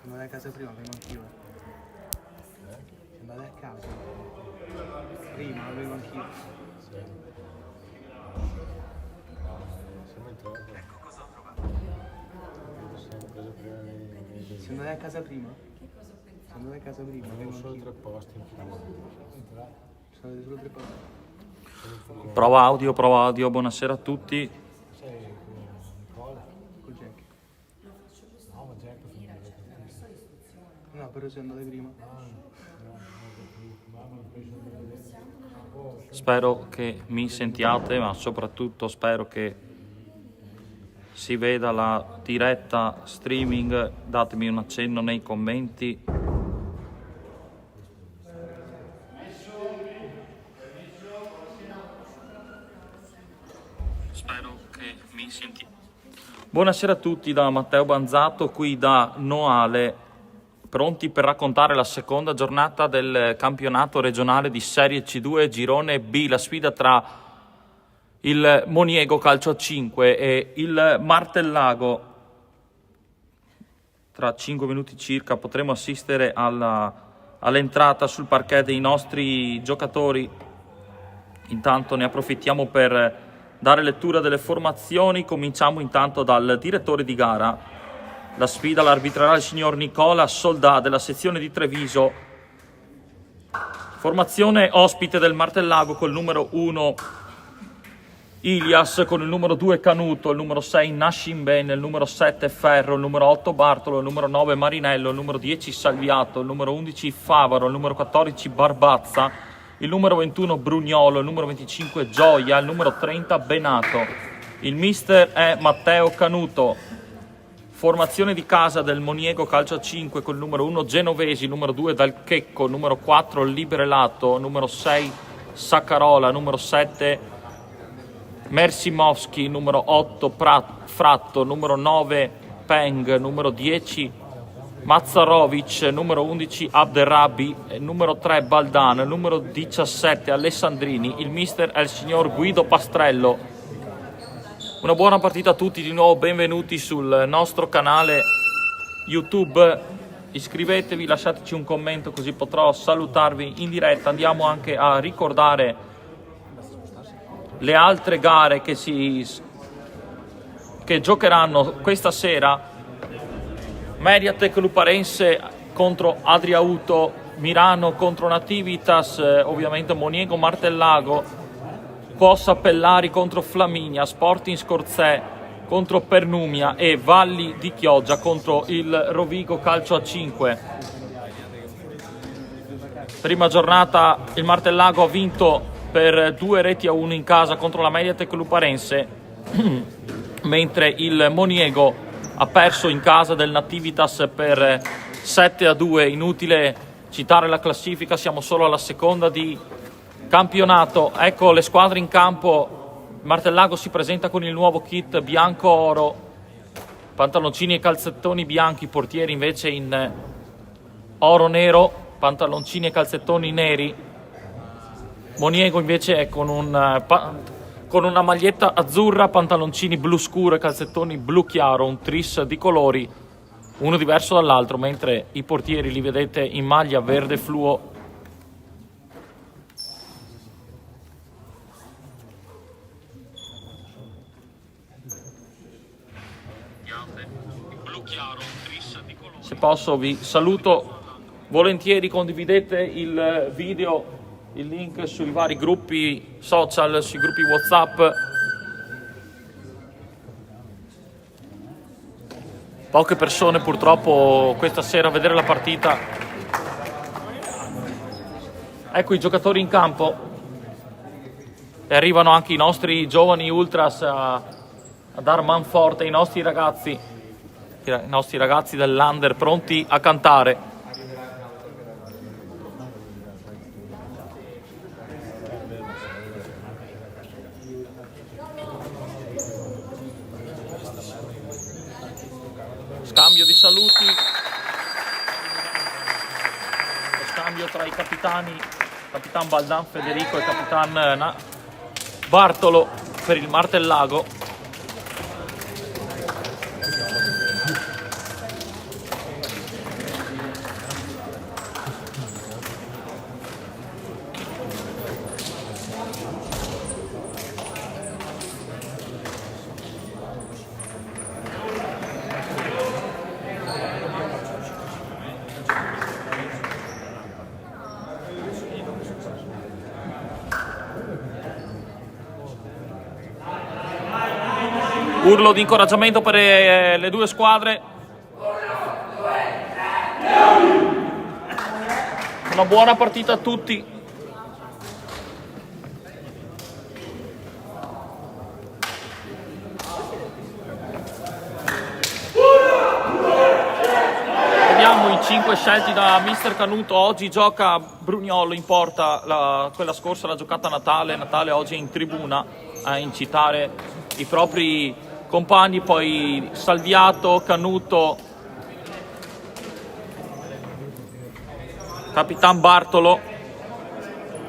Se andate a casa prima, vengo anch'io. Se andate a casa prima, vengo anch'io. Ecco cosa ho trovato. Se andate a casa prima? Se andate a casa prima, vengo solo anch'io. 3 posti in più. Se andate solo 3 posti. Prova audio, buonasera a tutti. Sei Nicola? Col Jack. No, ma Jack No, però se andate prima. Spero che mi sentiate, ma soprattutto spero che si veda la diretta streaming. Datemi un accenno nei commenti. Spero che mi sentiate. Buonasera a tutti da Matteo Banzato, qui da Noale, pronti per raccontare la seconda giornata del campionato regionale di Serie C2 Girone B, la sfida tra il Moniego Calcio a 5 e il Martellago. Tra 5 minuti circa potremo assistere all'entrata sul parquet dei nostri giocatori. Intanto ne approfittiamo per dare lettura delle formazioni. Cominciamo intanto dal direttore di gara. La sfida l'arbitrerà il signor Nicola Soldà della sezione di Treviso. Formazione ospite del Martellago col numero 1 Ilias, con il numero 2 Canuto, il numero 6 Nascimben, il numero 7 Ferro, il numero 8 Bartolo, il numero 9 Marinello, il numero 10 Salviato, il numero 11 Favaro, il numero 14 Barbazza, il numero 21 Brugnolo, il numero 25 Gioia, il numero 30 Benato. Il mister è Matteo Canuto. Formazione di casa del Moniego Calcio a 5 con il numero 1 Genovesi, il numero 2 Dal Checco, il numero 4 Librelato, il numero 6 Saccarola, numero 7 Mersimovski, numero 8 Fratto, numero 9 Peng, numero 10 Mazzarovic, numero 11 Abderrabi, numero 3 Baldan, numero 17 Alessandrini. Il mister è il signor Guido Pastrello. Una buona partita a tutti, di nuovo benvenuti sul nostro canale YouTube. Iscrivetevi, lasciateci un commento così potrò salutarvi in diretta. Andiamo anche a ricordare le altre gare che giocheranno questa sera. Mediatek Luparense contro Adriauto, Mirano contro Nativitas, ovviamente Moniego Martellago, Possa Pellari contro Flaminia, Sporting Scorzè contro Pernumia e Valli di Chioggia contro il Rovigo Calcio a 5. Prima giornata il Martellago ha vinto per 2-1 in casa contro la Mediatek Luparense, mentre il Moniego ha perso in casa del Nativitas per 7-2. Inutile citare la classifica, siamo solo alla seconda di campionato. Ecco le squadre in campo. Il Martellago si presenta con il nuovo kit bianco-oro, pantaloncini e calzettoni bianchi, portieri invece in oro-nero, pantaloncini e calzettoni neri. Moniego invece è con una maglietta azzurra, pantaloncini blu scuro e calzettoni blu chiaro, un tris di colori, uno diverso dall'altro, mentre i portieri li vedete in maglia verde fluo. Se posso vi saluto volentieri, condividete il video, il link sui vari gruppi social, sui gruppi WhatsApp. Poche persone purtroppo questa sera a vedere la partita. Ecco i giocatori in campo. E arrivano anche i nostri giovani ultras a dar manforte ai nostri ragazzi dell'Under pronti a cantare. Scambio di saluti, scambio tra i capitani, capitan Baldan Federico e capitan Bartolo per il Martellago. Urlo di incoraggiamento per le due squadre. Una buona partita a tutti. Vediamo i 5 scelti da Mister Canuto. Oggi gioca Brugnolo in porta, quella scorsa l'ha giocata Natale. Natale oggi è in tribuna a incitare i propri compagni, poi Salviato, Canuto, Capitan Bartolo.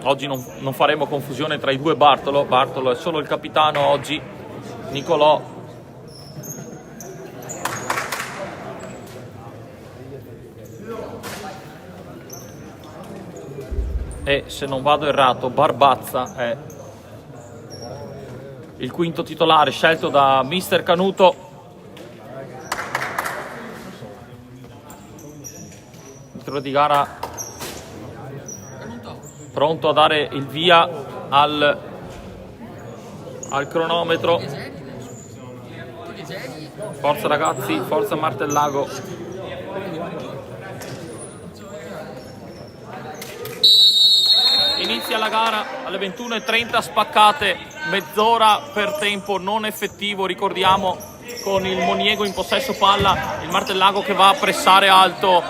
Oggi non faremo confusione tra i due Bartolo. Bartolo è solo il capitano oggi. Nicolò. E se non vado errato, Barbazza è il quinto titolare scelto da Mister Canuto. Titolo di gara pronto a dare il via al cronometro. Forza ragazzi, forza Martellago. Inizia la gara alle 21:30 spaccate, mezz'ora per tempo non effettivo, ricordiamo, con il Moniego in possesso palla, il Martellago che va a pressare alto,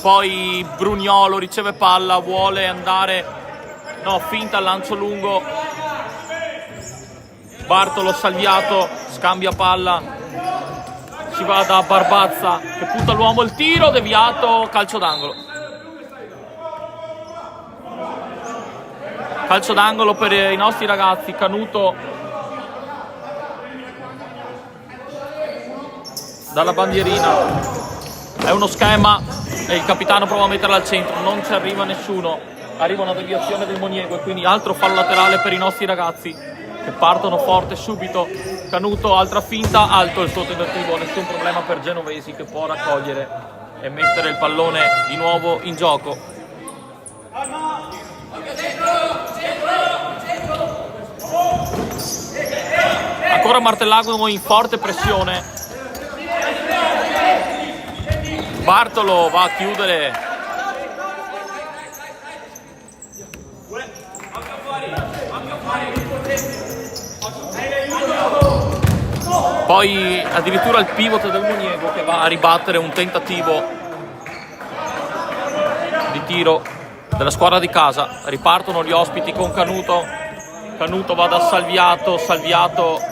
poi Brugnolo riceve palla, vuole andare, no, finta al lancio lungo, Bartolo Salviato scambia palla, si va da Barbazza che punta l'uomo, il tiro deviato, calcio d'angolo. Calcio d'angolo per i nostri ragazzi. Canuto dalla bandierina. È uno schema e il capitano prova a metterla al centro. Non ci arriva nessuno. Arriva una deviazione del Moniego e quindi altro fallo laterale per i nostri ragazzi che partono forte subito. Canuto, altra finta, alto il suo tentativo. Nessun problema per Genovesi che può raccogliere e mettere il pallone di nuovo in gioco. Ancora Martellago in forte pressione. Bartolo va a chiudere. Poi addirittura il pivot del Moniego che va a ribattere un tentativo di tiro della squadra di casa. Ripartono gli ospiti con Canuto. Canuto va da Salviato. Salviato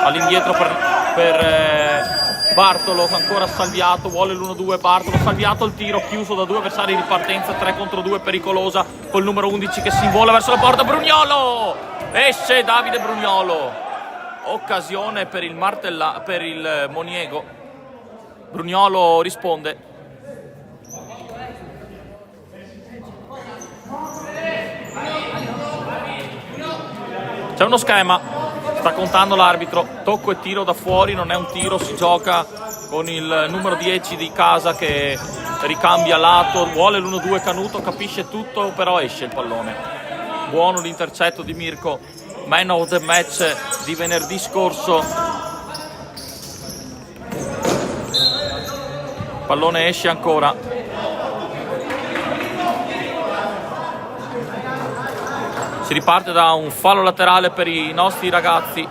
all'indietro per Bartolo, ancora Salviato, vuole l'1-2 Bartolo, Salviato il tiro chiuso da due avversari in ripartenza, 3 contro 2 pericolosa, col numero 11 che si invola verso la porta, Brugnolo! Esce Davide Brugnolo, occasione per il Moniego, Brugnolo risponde. C'è uno schema, sta contando l'arbitro, tocco e tiro da fuori, non è un tiro, si gioca con il numero 10 di casa che ricambia lato, vuole l'1-2 Canuto, capisce tutto, però esce il pallone. Buono l'intercetto di Mirko, man of the match di venerdì scorso. Pallone esce ancora. Si riparte da un fallo laterale per i nostri ragazzi.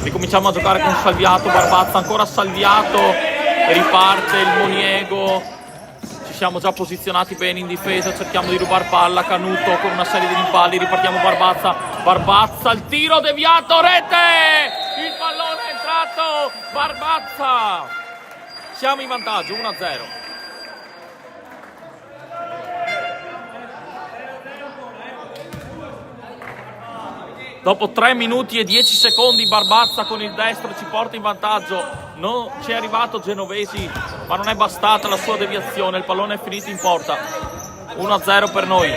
Ricominciamo a giocare con Salviato, Barbazza, ancora Salviato, riparte il Moniego. Ci siamo già posizionati bene in difesa, cerchiamo di rubar palla, Canuto con una serie di rimpalli, ripartiamo Barbazza, Barbazza, il tiro deviato, rete! Il pallone è entrato, Barbazza! Siamo in vantaggio, 1-0. Dopo 3 minuti e 10 secondi Barbazza con il destro ci porta in vantaggio. Non ci è arrivato Genovesi, ma non è bastata la sua deviazione. Il pallone è finito in porta. 1-0 per noi.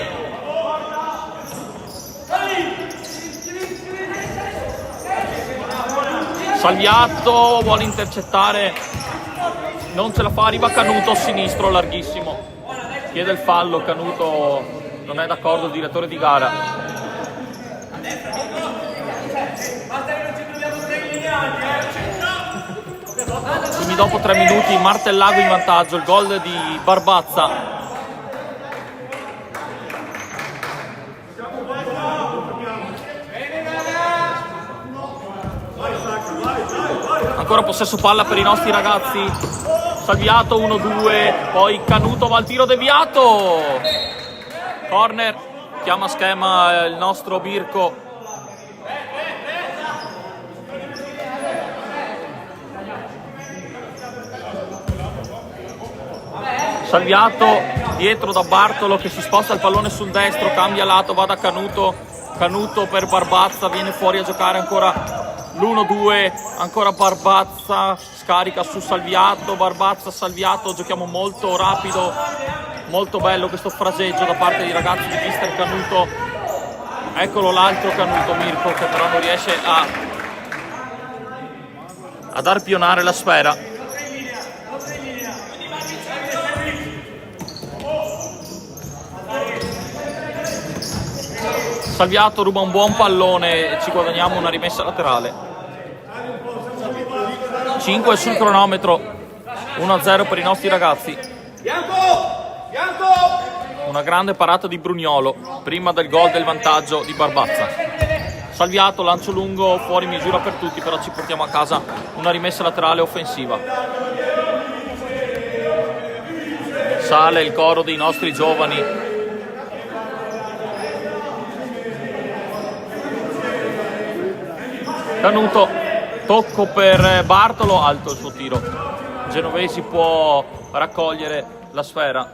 Salviato vuole intercettare non ce la fa, arriva Canuto, sinistro larghissimo, chiede il fallo, Canuto non è d'accordo, il direttore di gara. Quindi dopo 3 minuti Martellago in vantaggio, il gol di Barbazza. Ancora possesso palla per i nostri ragazzi, Salviato 1-2, poi Canuto va al tiro deviato, corner, chiama schema il nostro Birko. Salviato dietro da Bartolo che si sposta il pallone sul destro, cambia lato, va da Canuto, Canuto per Barbazza, viene fuori a giocare ancora l'1-2, ancora Barbazza, scarica su Salviato, Barbazza, Salviato, giochiamo molto rapido, molto bello questo fraseggio da parte dei ragazzi di mister Canuto. Eccolo l'altro Canuto, Mirko, che però non riesce ad arpionare la sfera. Salviato ruba un buon pallone, ci guadagniamo una rimessa laterale. 5 sul cronometro, 1-0 per i nostri ragazzi. Una grande parata di Brugnolo prima del gol del vantaggio di Barbazza. Salviato, lancio lungo, fuori misura per tutti, però ci portiamo a casa una rimessa laterale offensiva. Sale il coro dei nostri giovani. Canuto, tocco per Bartolo, alto il suo tiro. Genovesi può raccogliere la sfera.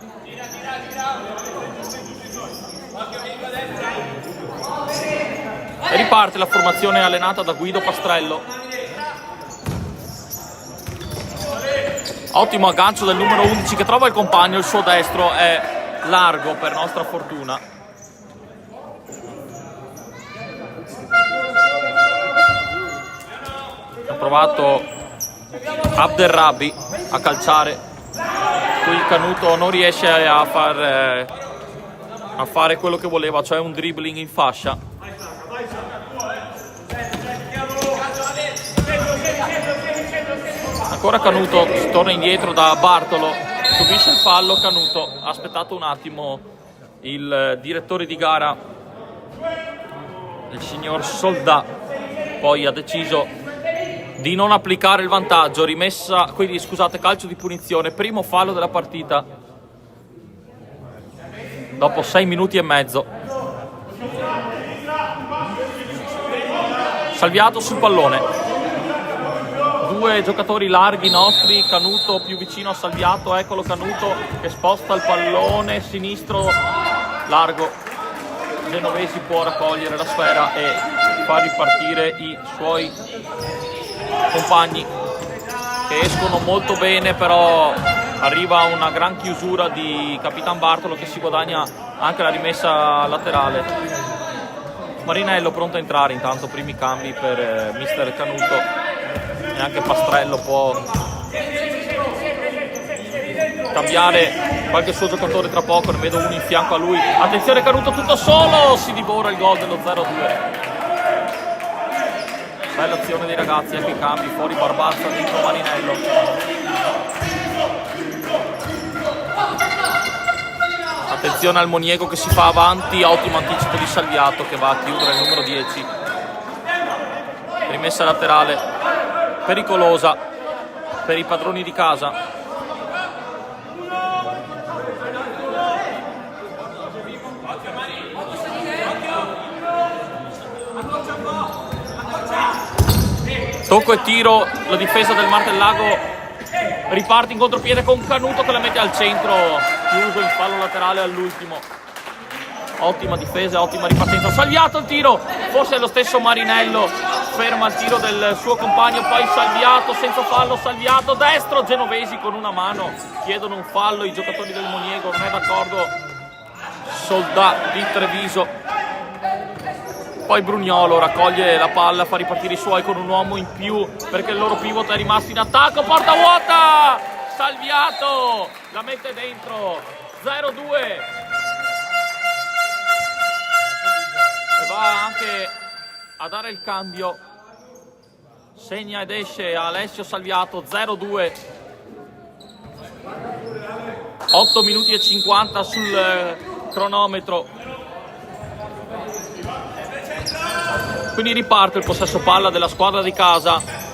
E riparte la formazione allenata da Guido Pastrello. Ottimo aggancio del numero 11 che trova il compagno, il suo destro è largo per nostra fortuna. Ha provato Abderrabi a calciare, qui il Canuto non riesce a fare quello che voleva, cioè un dribbling in fascia. Ancora Canuto, si torna indietro da Bartolo, subisce il fallo. Canuto ha aspettato un attimo il direttore di gara, il signor Soldà, poi ha deciso di non applicare il vantaggio. Rimessa, quindi scusate, calcio di punizione, primo fallo della partita dopo 6 minuti e mezzo. Salviato sul pallone, 2 giocatori larghi nostri, Canuto più vicino a Salviato, eccolo Canuto che sposta il pallone sinistro largo. Genovesi può raccogliere la sfera e far ripartire i suoi compagni che escono molto bene, però arriva una gran chiusura di Capitan Bartolo che si guadagna anche la rimessa laterale. Marinello pronto a entrare, intanto primi cambi per mister Canuto e anche Pastrello può cambiare qualche suo giocatore tra poco, ne vedo uno in fianco a lui. Attenzione Canuto tutto solo, si divora il gol dello 0-2. Bella azione dei ragazzi, anche i cambi, fuori Barbazza, dentro Marinello. Attenzione al Moniego che si fa avanti, ottimo anticipo di Salviato che va a chiudere il numero 10. Rimessa laterale, pericolosa per i padroni di casa. Tocco e tiro, la difesa del Martellago riparte in contropiede con Canuto che la mette al centro, chiuso il fallo laterale all'ultimo. Ottima difesa, ottima ripartenza. Salviato il tiro, forse è lo stesso Marinello, ferma il tiro del suo compagno, poi Salviato senza fallo, Salviato destro, Genovesi con una mano chiedono un fallo, i giocatori del Moniego, non è d'accordo Soldà di Treviso. Poi Brugnolo raccoglie la palla, fa ripartire i suoi con un uomo in più perché il loro pivot è rimasto in attacco, porta vuota! Salviato la mette dentro, 0-2, e va anche a dare il cambio, segna ed esce Alessio Salviato, 0-2, 8 minuti e 50 sul cronometro. Quindi riparte il possesso palla della squadra di casa.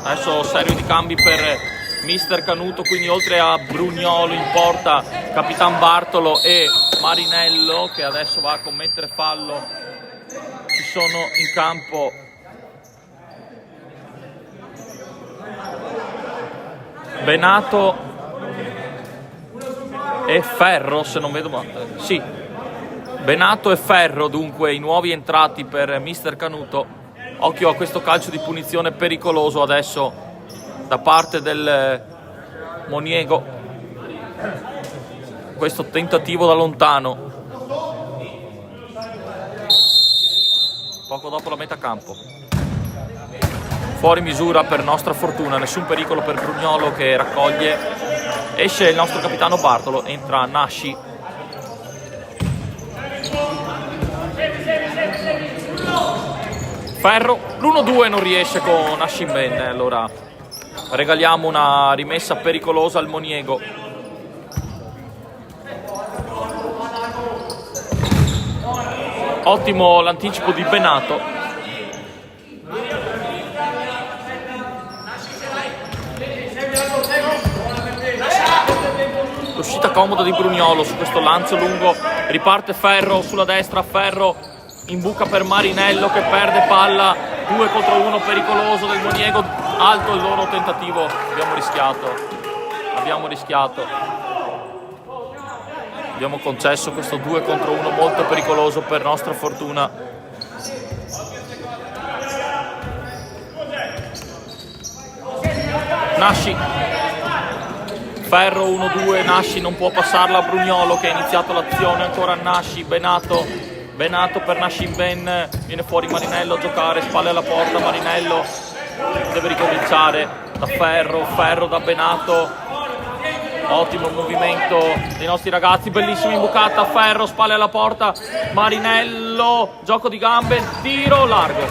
Adesso serie di cambi per mister Canuto, quindi oltre a Brugnolo in porta, Capitan Bartolo e Marinello, che adesso va a commettere fallo, ci sono in campo Benato e Ferro, se non vedo male. Sì, Benato e Ferro, dunque i nuovi entrati per mister Canuto. Occhio a questo calcio di punizione pericoloso adesso da parte del Moniego. Questo tentativo da lontano, poco dopo la metà campo. Fuori misura per nostra fortuna, nessun pericolo per Brugnolo che raccoglie. Esce il nostro capitano Bartolo, entra Nasci. Ferro, l'1-2 non riesce con Nascimben, allora regaliamo una rimessa pericolosa al Moniego. Ottimo l'anticipo di Benato. L'uscita comoda di Brugnolo su questo lancio lungo, riparte Ferro sulla destra, Ferro in buca per Marinello che perde palla, 2 contro 1 pericoloso del Moniego, alto il loro tentativo, abbiamo rischiato, abbiamo concesso questo 2 contro 1 molto pericoloso per nostra fortuna. Nasci, Ferro 1-2, Nasci non può passarla a Brugnolo che ha iniziato l'azione, ancora Nasci, Benato per Nascimben, viene fuori Marinello a giocare, spalle alla porta, Marinello deve ricominciare da Ferro da Benato, ottimo movimento dei nostri ragazzi, bellissima imbucata, Ferro, spalle alla porta, Marinello, gioco di gambe, tiro largo.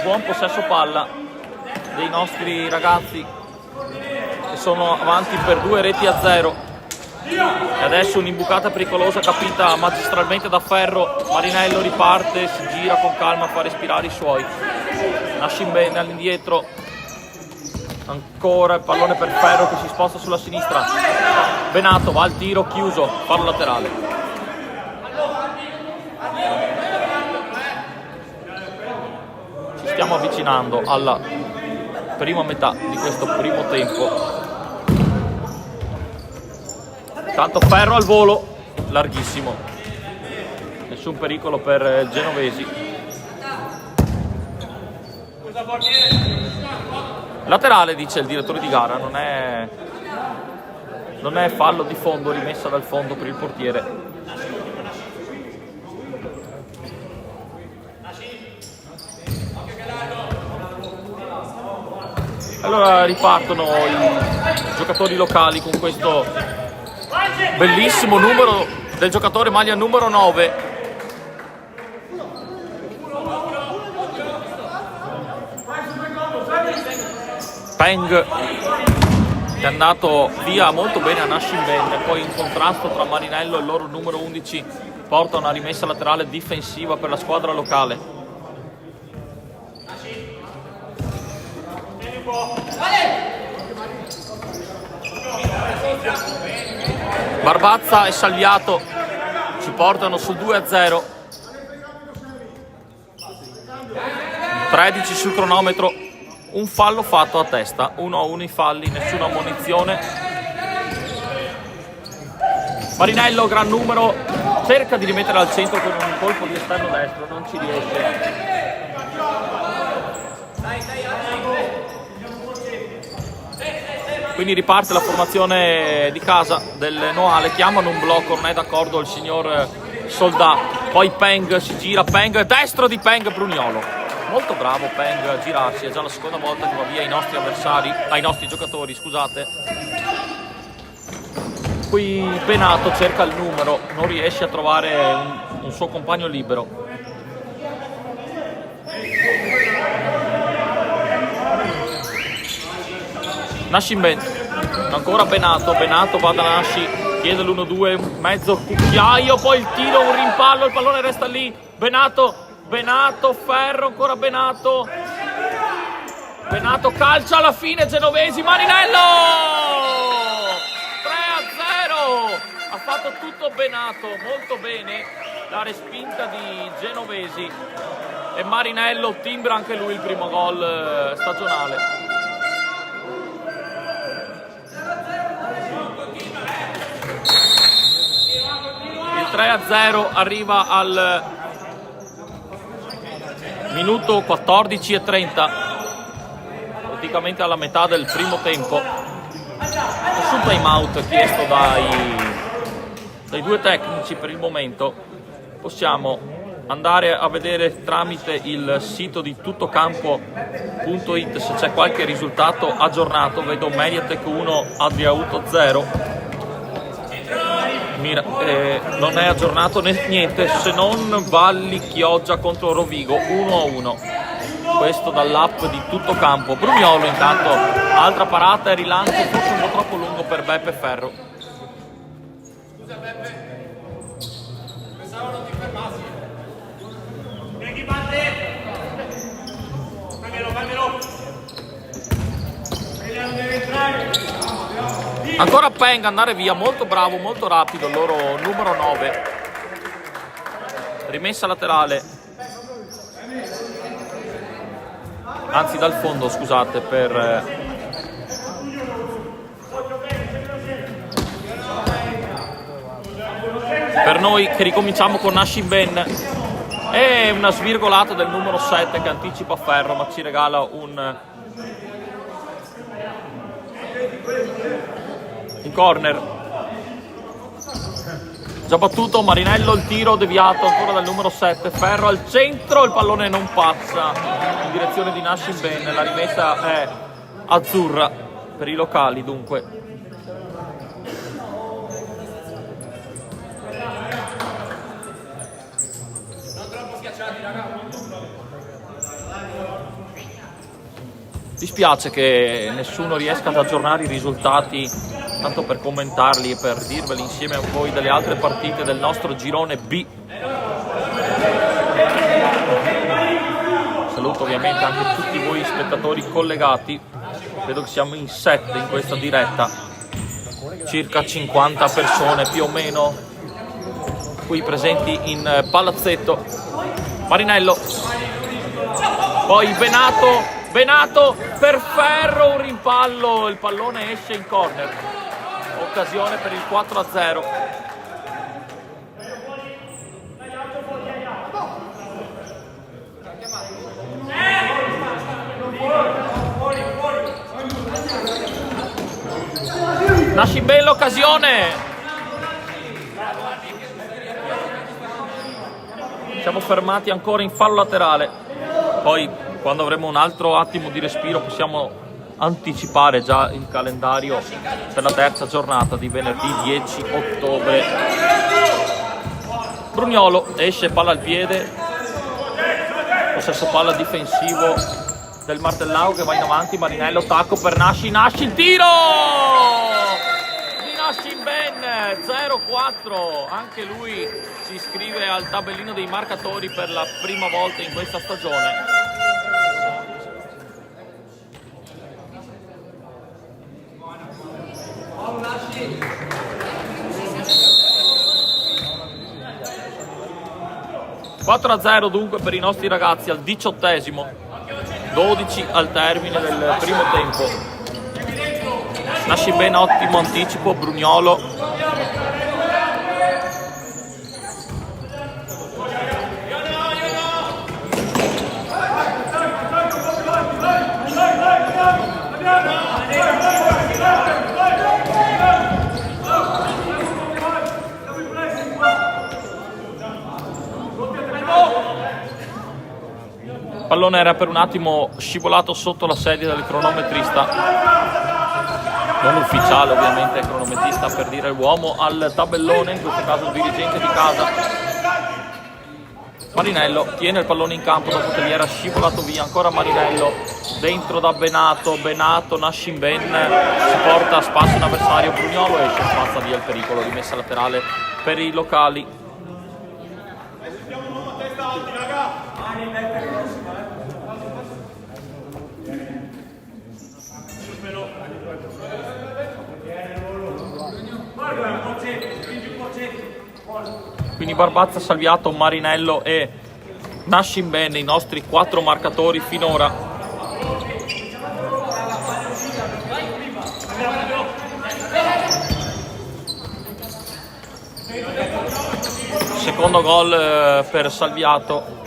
Buon possesso palla dei nostri ragazzi che sono avanti per 2-0. E adesso un'imbucata pericolosa capita magistralmente da Ferro, Marinello riparte, si gira con calma, fa respirare i suoi. Nascimben all'indietro, ancora il pallone per Ferro che si sposta sulla sinistra. Benato va al tiro, chiuso, fallo laterale. Ci stiamo avvicinando alla prima metà di questo primo tempo. Tanto Ferro al volo, larghissimo, nessun pericolo per genovesi. Laterale, dice il direttore di gara, non è fallo di fondo, rimessa dal fondo per il portiere. Allora ripartono i giocatori locali con questo bellissimo numero del giocatore maglia numero 9. Peng che è andato via molto bene a Nascimben e poi in contrasto tra Marinello e il loro numero 11 porta una rimessa laterale difensiva per la squadra locale. Barbazza e Salviato ci portano sul 2-0. 13 sul cronometro, un fallo fatto a testa, 1-1 i falli, nessuna ammonizione. Marinello, gran numero, cerca di rimettere al centro con un colpo di esterno destro, non ci riesce. Quindi riparte la formazione di casa del Noale, chiamano un blocco, non è d'accordo il signor Soldà, poi Peng si gira, Peng, destro di Peng, Brugnolo. Molto bravo Peng a girarsi, è già la seconda volta che va via ai nostri avversari, ai nostri giocatori, scusate. Qui Benato cerca il numero, non riesce a trovare un suo compagno libero. Nasci in Ben, ancora Benato va da Nasci, chiede l'1-2, mezzo cucchiaio, poi il tiro, un rimpallo, il pallone resta lì, Benato, Ferro, ancora Benato calcia alla fine, Genovesi, Marinello! 3-0, ha fatto tutto Benato, molto bene, la respinta di Genovesi e Marinello timbra anche lui il primo gol stagionale. Il 3-0 arriva al minuto 14:30, praticamente alla metà del primo tempo. Nessun time out chiesto dai due tecnici per il momento. Possiamo andare a vedere tramite il sito di tuttocampo.it se c'è qualche risultato aggiornato. Vedo Mediatek 1, Adriauto 0. Non è aggiornato niente se non Valli Chioggia contro Rovigo 1-1. Questo dall'app di Tuttocampo. Brugnolo intanto, altra parata e rilancio, forse un po' troppo lungo per Beppe Ferro. Scusa Beppe, pensavo non ti fermassi. Chi batte? Fammelo. Deve entrare. Ancora Peng, andare via, molto bravo, molto rapido, il loro numero 9. Rimessa laterale. Anzi dal fondo, scusate, per noi che ricominciamo con Nashin Ben. E una svirgolata del numero 7 che anticipa Ferro, ma ci regala un corner. Già battuto Marinello, il tiro deviato ancora dal numero 7, Ferro al centro, il pallone non passa in direzione di Nashin Ben, la rimessa è azzurra per i locali dunque. Dispiace che nessuno riesca ad aggiornare i risultati, tanto per commentarli e per dirveli insieme a voi delle altre partite del nostro girone B. Saluto ovviamente anche tutti voi spettatori collegati, vedo che siamo in 7 in questa diretta, circa 50 persone più o meno qui presenti in palazzetto. Marinello, poi Benato per Ferro, un rimpallo, il pallone esce in corner, occasione per il 4-0. Nashin Ben l'occasione, siamo fermati ancora in fallo laterale, poi quando avremo un altro attimo di respiro possiamo anticipare già il calendario per la terza giornata di venerdì 10 ottobre. Brugnolo esce, palla al piede, possesso palla difensivo del Martellao che va in avanti, Marinello, tacco per Nasci, il tiro di Nashin Ben, 0-4, anche lui si iscrive al tabellino dei marcatori per la prima volta in questa stagione. (4-0) dunque per i nostri ragazzi al 18esimo, 12 al termine del primo tempo. Nashin Ben, ottimo anticipo, Brugnolo. pallone era per un attimo scivolato sotto la sedia del cronometrista, non ufficiale ovviamente, il cronometrista per dire l'uomo al tabellone, in questo caso il dirigente di casa. Marinello tiene il pallone in campo dopo che gli era scivolato via, ancora Marinello, dentro da Benato, Nascimben si porta a spasso un avversario, Brugnolo esce, spazza via il pericolo, rimessa laterale per i locali. Quindi Barbazza, Salviato, Marinello e Nascimben, i nostri 4 marcatori finora. Secondo gol per Salviato.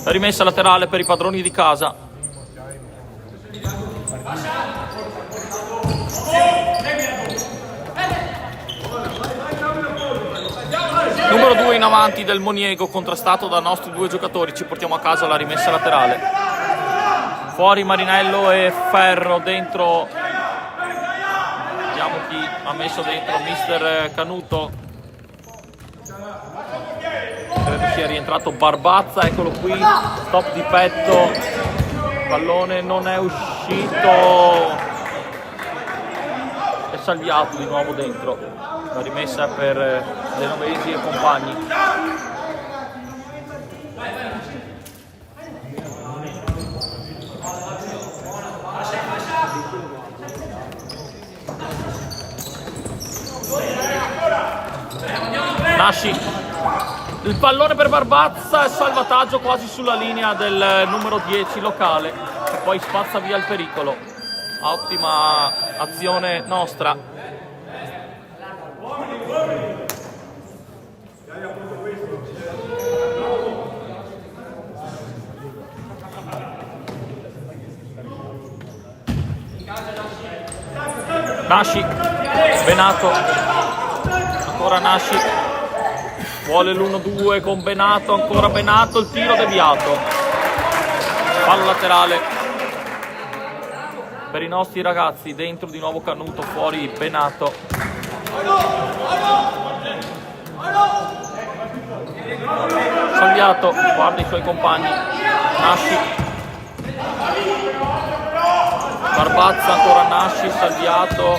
Rimessa laterale per i padroni di casa. Numero 2 in avanti del Moniego, contrastato da nostri 2 giocatori. Ci portiamo a casa la rimessa laterale. Fuori Marinello e Ferro, dentro. Vediamo chi ha messo dentro, mister Canuto. Credo sia rientrato Barbazza, eccolo qui. Stop di petto. Pallone non è uscito. È Salviato di nuovo dentro. La rimessa per Genovesi e compagni. Nasci, il pallone per Barbazza e salvataggio quasi sulla linea del numero 10 locale, e poi spazza via il pericolo. Ottima azione nostra. Nasci, Benato, ancora Nasci, vuole l'1-2 con Benato, ancora Benato, il tiro deviato, fallo laterale per i nostri ragazzi, dentro di nuovo Canuto, fuori Benato. Salviato, guarda i suoi compagni, Nasci. Barbazza, ancora Nasci, Salviato,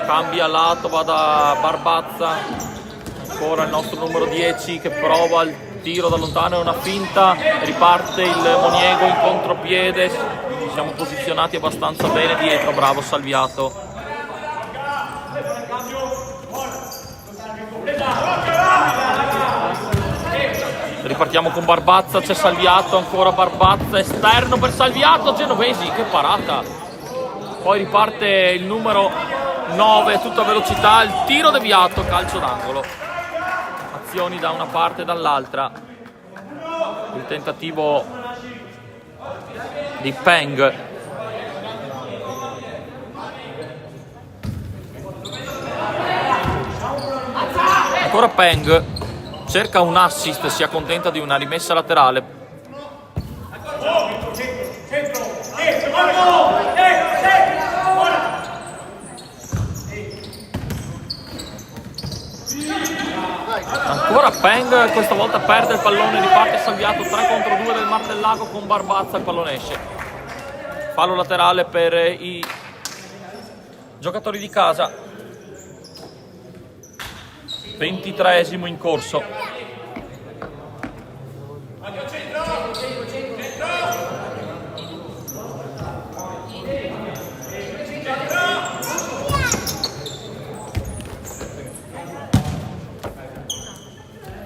cambia lato, va da Barbazza, ancora il nostro numero 10 che prova il tiro da lontano, è una finta, riparte il Moniego in contropiede, ci siamo posizionati abbastanza bene dietro, bravo Salviato. Ripartiamo con Barbazza, c'è Salviato, ancora Barbazza, esterno per Salviato, Genovesi, che parata! Poi riparte il numero 9, tutta velocità, il tiro deviato, calcio d'angolo. Azioni da una parte e dall'altra. Il tentativo di Peng. Ancora Peng, cerca un assist, si accontenta di una rimessa laterale. Ancora Peng, questa volta perde il pallone, riparte Salviato, 3 contro 2 del Martellago con Barbazza, il pallone esce. Fallo laterale per i giocatori di casa. 23esimo in corso.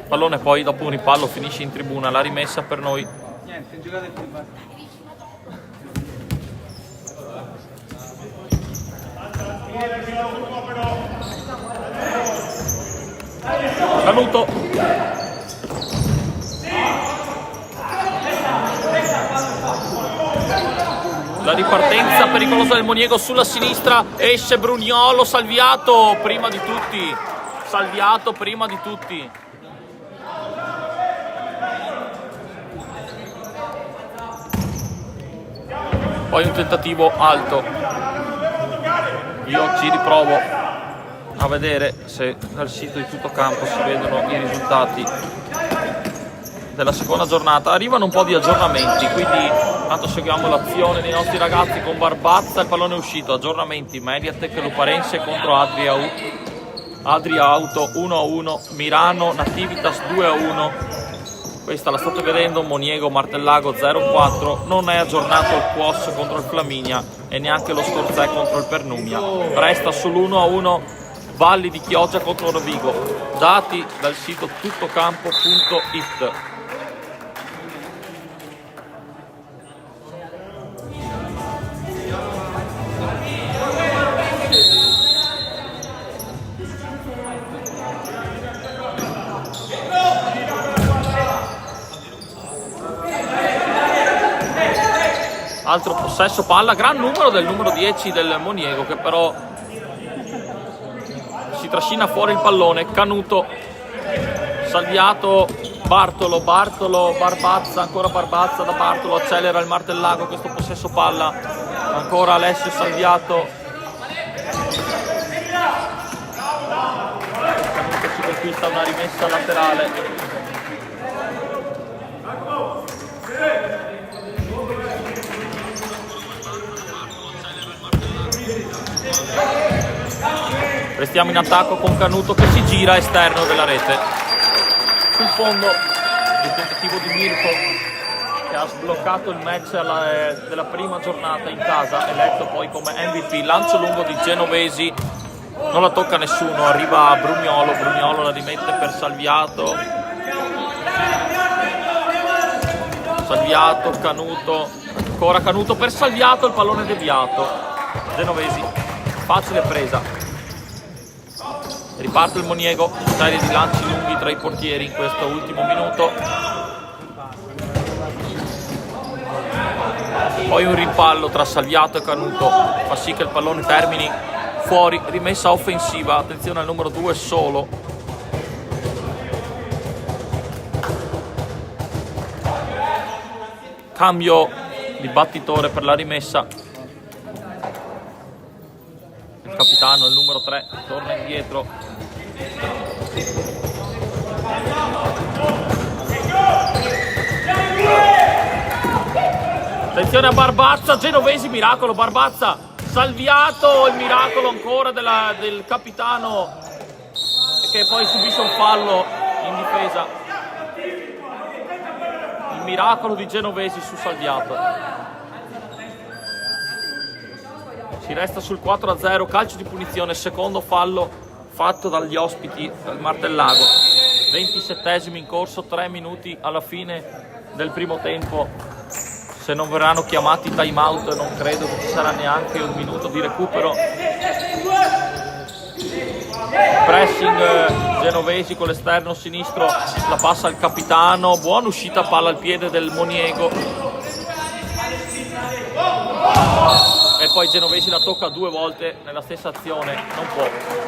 Pallone poi dopo un ripallo finisce in tribuna, la rimessa per noi. Niente, giocate più. Canuto. La ripartenza pericolosa del Moniego sulla sinistra, esce Brugnolo, Salviato prima di tutti. Salviato prima di tutti. Poi un tentativo alto. Io ci riprovo a vedere se dal sito di Tutto Campo si vedono i risultati della seconda giornata. Arrivano un po' di aggiornamenti, quindi intanto seguiamo l'azione dei nostri ragazzi con Barbazza. Il pallone è uscito. Aggiornamenti: Mediatek Luparense contro Adria Auto 1-1, Mirano Nativitas 2-1. Questa la state vedendo. Moniego Martellago 0-4. Non è aggiornato il Quos contro il Flaminia e neanche lo Scorzè contro il Pernumia. Resta sull'1-1 Valli di Chioggia contro Rovigo. Dati dal sito tuttocampo.it. Altro possesso palla, gran numero del numero 10 del Moniego, che però si trascina fuori il pallone. Canuto, Salviato, Bartolo, Barbazza, ancora Barbazza da Bartolo, accelera il Martellago questo possesso palla, ancora Alessio Salviato. Canuto si conquista una rimessa laterale. Restiamo in attacco con Canuto che si gira esterno della rete. Sul fondo il tentativo di Mirko, che ha sbloccato il match della prima giornata in casa, eletto poi come MVP. Lancio lungo di Genovesi, non la tocca nessuno, arriva Brugnolo la rimette per Salviato, Canuto, ancora Canuto per Salviato, il pallone deviato. Genovesi, facile presa. Riparte il Moniego, serie di lanci lunghi tra i portieri in questo ultimo minuto. Poi un rimpallo tra Salviato e Canuto fa sì che il pallone termini fuori. Rimessa offensiva, attenzione al numero 2 solo. Cambio di battitore per la rimessa. Il capitano, il numero 3, torna indietro. Attenzione a Barbazza, Genovesi, miracolo, Barbazza, Salviato, il miracolo ancora del capitano, che poi subisce un fallo in difesa. Il miracolo di Genovesi su Salviato. Si resta sul 4-0, calcio di punizione, secondo fallo fatto dagli ospiti del Martellago. 27esimo in corso, 3 minuti alla fine del primo tempo. Se non verranno chiamati time out non credo che ci sarà neanche un minuto di recupero. Pressing Genovesi con l'esterno sinistro, la passa al capitano, buona uscita, palla al piede del Moniego. E poi Genovesi la tocca 2 volte nella stessa azione, non può.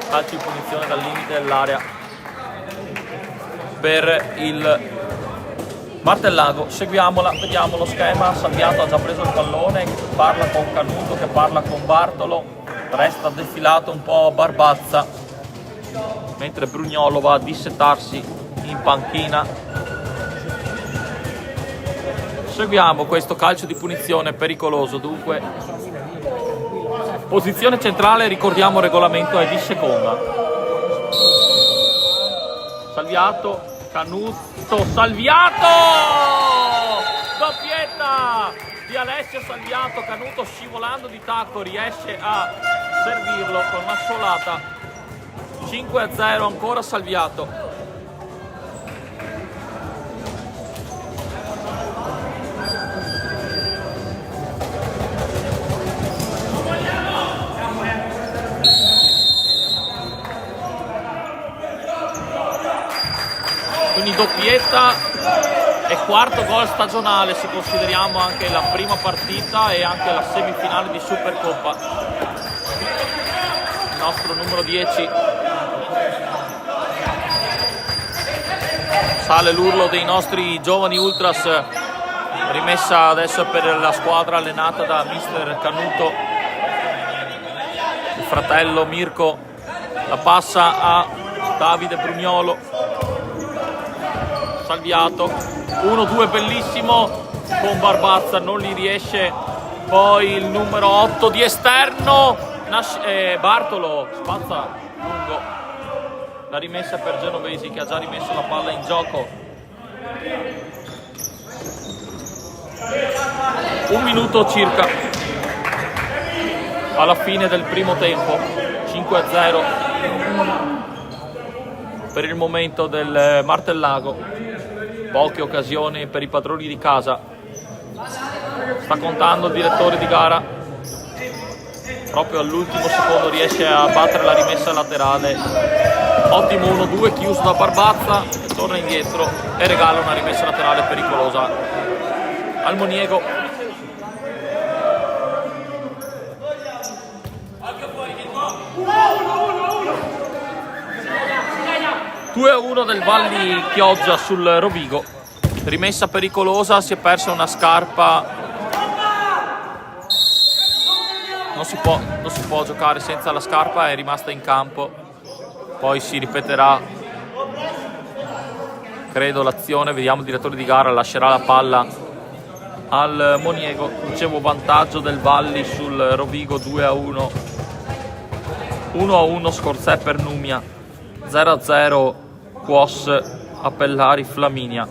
Calcio di punizione dal limite dell'area per il Martellago. Seguiamola, vediamo lo schema. Salviato ha già preso il pallone, parla con Canuto che parla con Bartolo, resta defilato un po' Barbazza, mentre Brugnolo va a dissettarsi in panchina. Seguiamo questo calcio di punizione pericoloso, dunque posizione centrale, ricordiamo il regolamento è di seconda. Salviato, Canuto, Salviato! Doppietta di Alessio Salviato, Canuto scivolando di tacco riesce a servirlo con una solata. 5-0, ancora Salviato. Quindi doppietta e quarto gol stagionale, se consideriamo anche la prima partita e anche la semifinale di Supercoppa. Il nostro numero 10. Sale l'urlo dei nostri giovani ultras Rimessa adesso per la squadra allenata da mister Canuto. Il fratello Mirko la passa a Davide Brugnolo. Salviato. 1-2 bellissimo con Barbazza, non li riesce. Poi il numero 8 di esterno. Bartolo spazza lungo. La rimessa per Genovesi che ha già rimesso la palla in gioco. 1 minuto circa alla fine del primo tempo. 5-0 per il momento del Martellago. Poche occasioni per i padroni di casa. Sta contando il direttore di gara. Proprio all'ultimo secondo riesce a battere la rimessa laterale. Ottimo 1-2 chiuso da Barbazza, che torna indietro e regala una rimessa laterale pericolosa al Moniego. 2-1 del Valli Chioggia sul Rovigo. Rimessa pericolosa, si è persa una scarpa. Non si può giocare senza la scarpa, è rimasta in campo. Poi si ripeterà, credo, l'azione. Vediamo, il direttore di gara lascerà la palla al Moniego. Dicevo, vantaggio del Valli sul Rovigo 2-1. 1-1 Scorzè per Numia. 0-0 Quos Appellari Flaminia.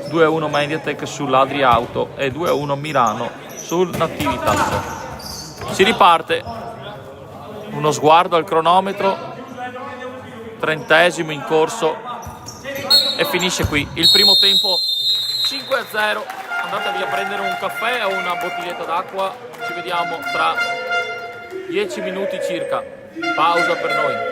2-1 Mediatek sull'Adri Auto e 2-1 Milano sul Nativitas. Si riparte. Uno sguardo al cronometro. 30° in corso e finisce qui il primo tempo. 5-0. Andatevi a prendere un caffè o una bottiglietta d'acqua. Ci vediamo tra 10 minuti circa. Pausa per noi.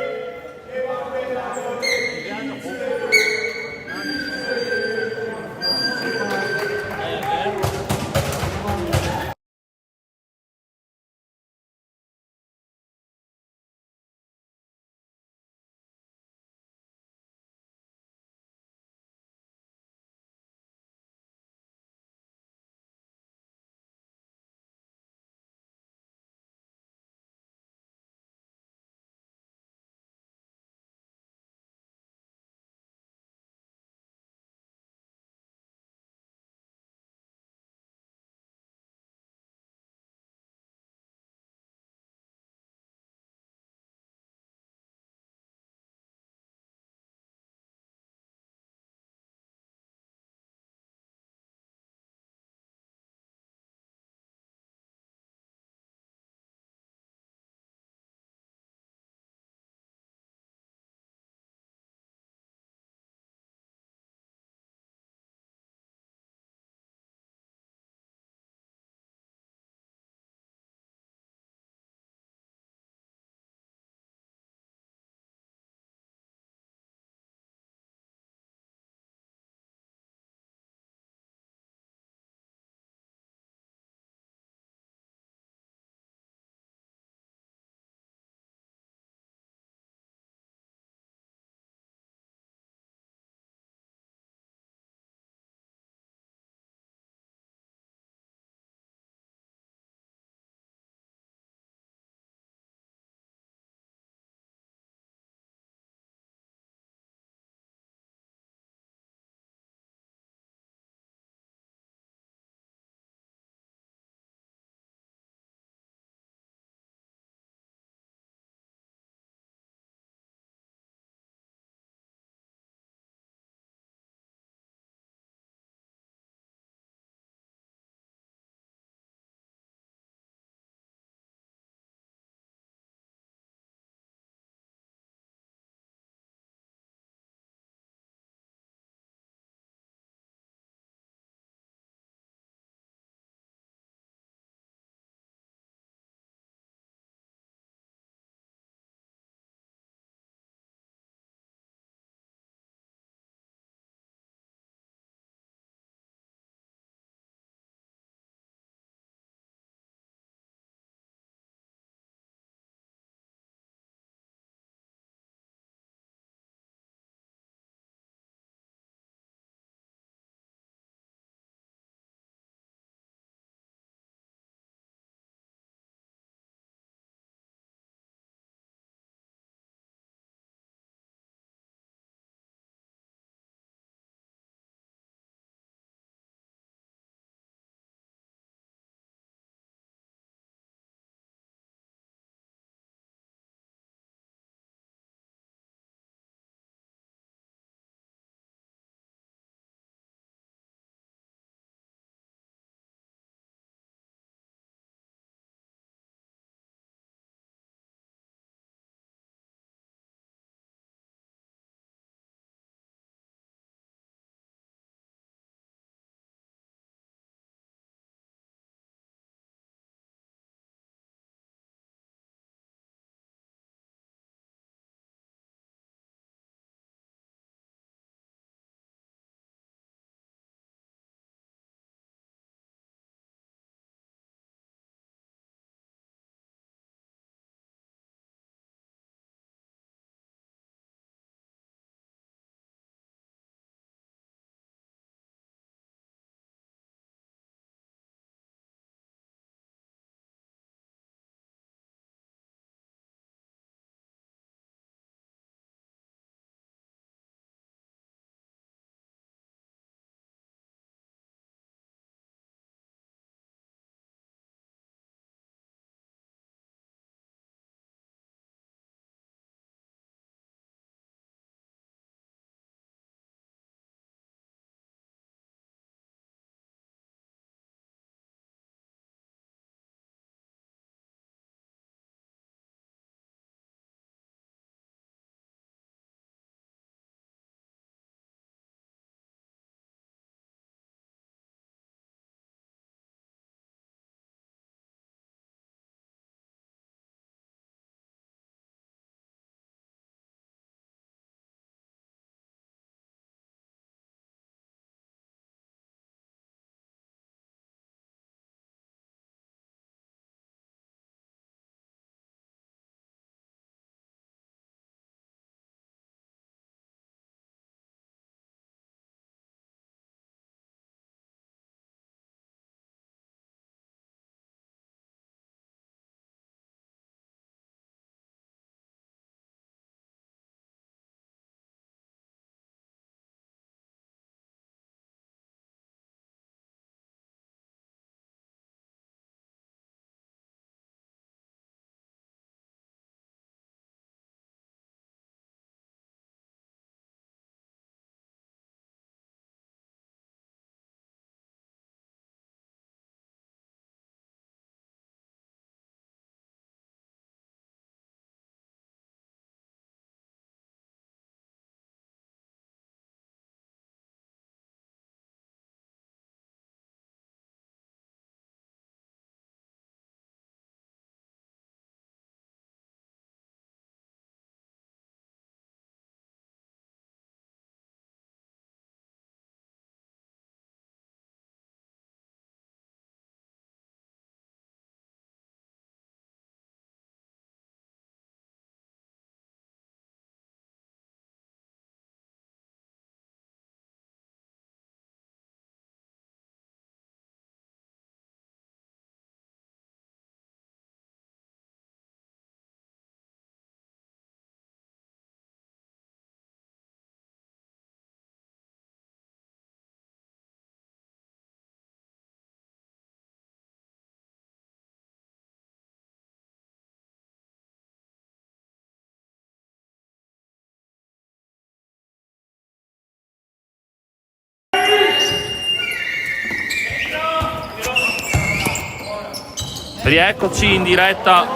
Rieccoci in diretta,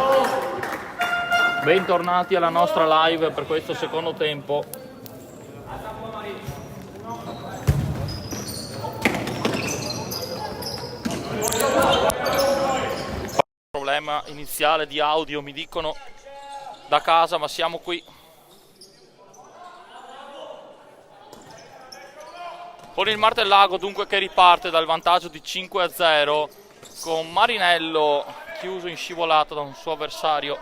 bentornati alla nostra live per questo secondo tempo. Problema iniziale di audio, mi dicono da casa, ma siamo qui. Con il Martellago dunque che riparte dal vantaggio di 5-0, con Marinello chiuso in scivolata da un suo avversario.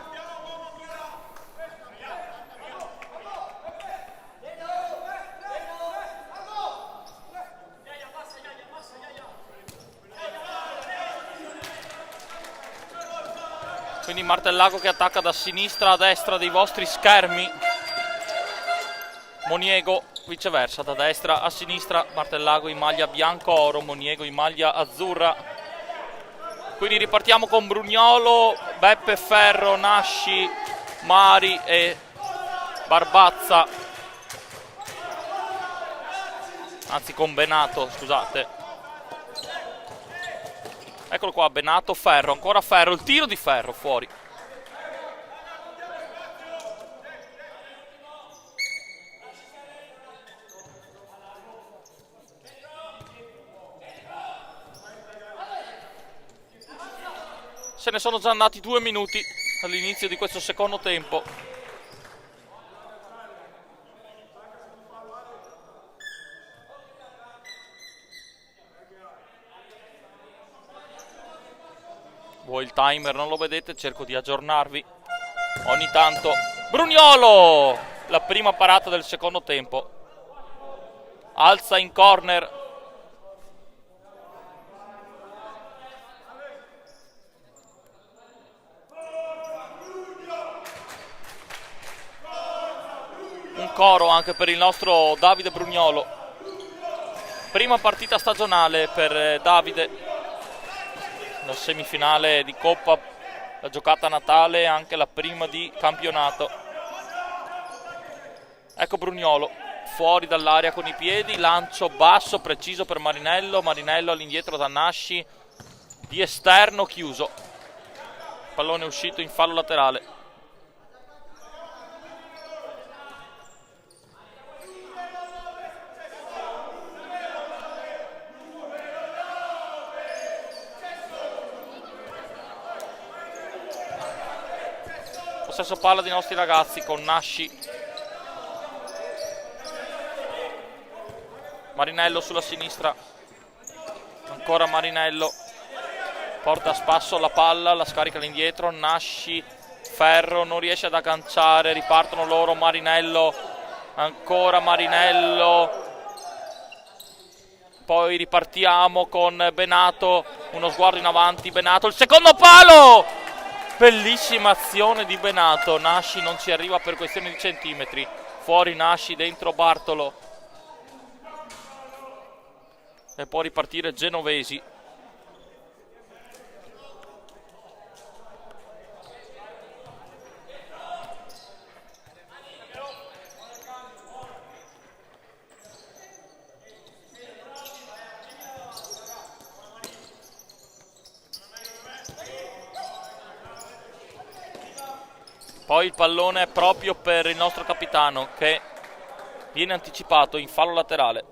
Quindi Martellago che attacca da sinistra a destra dei vostri schermi. Moniego viceversa, da destra a sinistra, Martellago in maglia bianco-oro, Moniego in maglia azzurra. Quindi ripartiamo con Brugnolo, Beppe, Ferro, Nasci, Mari e Barbazza. Anzi con Benato, scusate. Eccolo qua, Benato, Ferro, ancora Ferro, il tiro di Ferro fuori. Se ne sono già andati 2 minuti all'inizio di questo secondo tempo. Voi il timer non lo vedete, cerco di aggiornarvi ogni tanto. Brugnolo! La prima parata del secondo tempo. Alza in corner. Un coro anche per il nostro Davide Brugnolo. Prima partita stagionale per Davide, la semifinale di Coppa, la giocata a Natale e anche la prima di campionato. Ecco Brugnolo fuori dall'area con i piedi, lancio basso preciso per Marinello, Marinello all'indietro da Nasci, di esterno chiuso, pallone uscito in fallo laterale. Possesso palla dei nostri ragazzi con Nasci. Marinello sulla sinistra. Ancora Marinello. Porta a spasso la palla, la scarica all'indietro. Nasci, Ferro, non riesce ad agganciare. Ripartono loro, Marinello. Ancora Marinello. Poi ripartiamo con Benato. Uno sguardo in avanti, Benato. Il secondo palo! Bellissima azione di Benato. Nasci non ci arriva per questione di centimetri. Fuori Nasci, dentro Bartolo. E può ripartire Genovesi. Poi il pallone è proprio per il nostro capitano che viene anticipato in fallo laterale.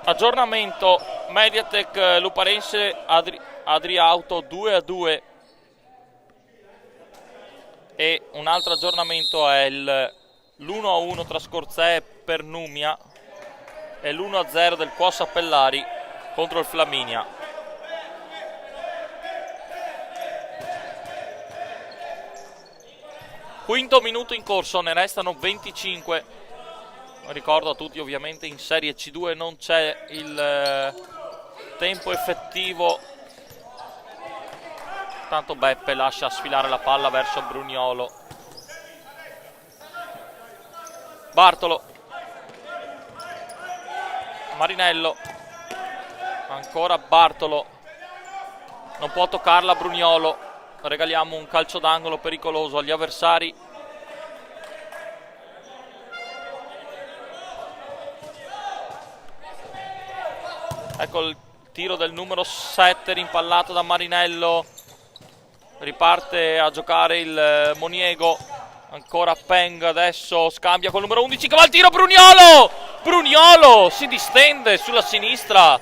Aggiornamento Mediatek Luparense Adriauto 2-2 e un altro aggiornamento è l'1-1 tra Scorzè per Numia e l'1-0 del Quos Appellari contro il Flaminia. Quinto minuto in corso, ne restano 25. Ricordo a tutti, ovviamente in Serie C2 non c'è il tempo effettivo. Tanto Beppe lascia sfilare la palla verso Brugnolo. Bartolo. Marinello. Ancora Bartolo. Non può toccarla Brugnolo. Regaliamo un calcio d'angolo pericoloso agli avversari. Ecco il tiro del numero 7 rimpallato da Marinello. Riparte a giocare il Moniego. Ancora Peng, adesso scambia col numero 11 che va al tiro. Bruniolo! Bruniolo si distende sulla sinistra.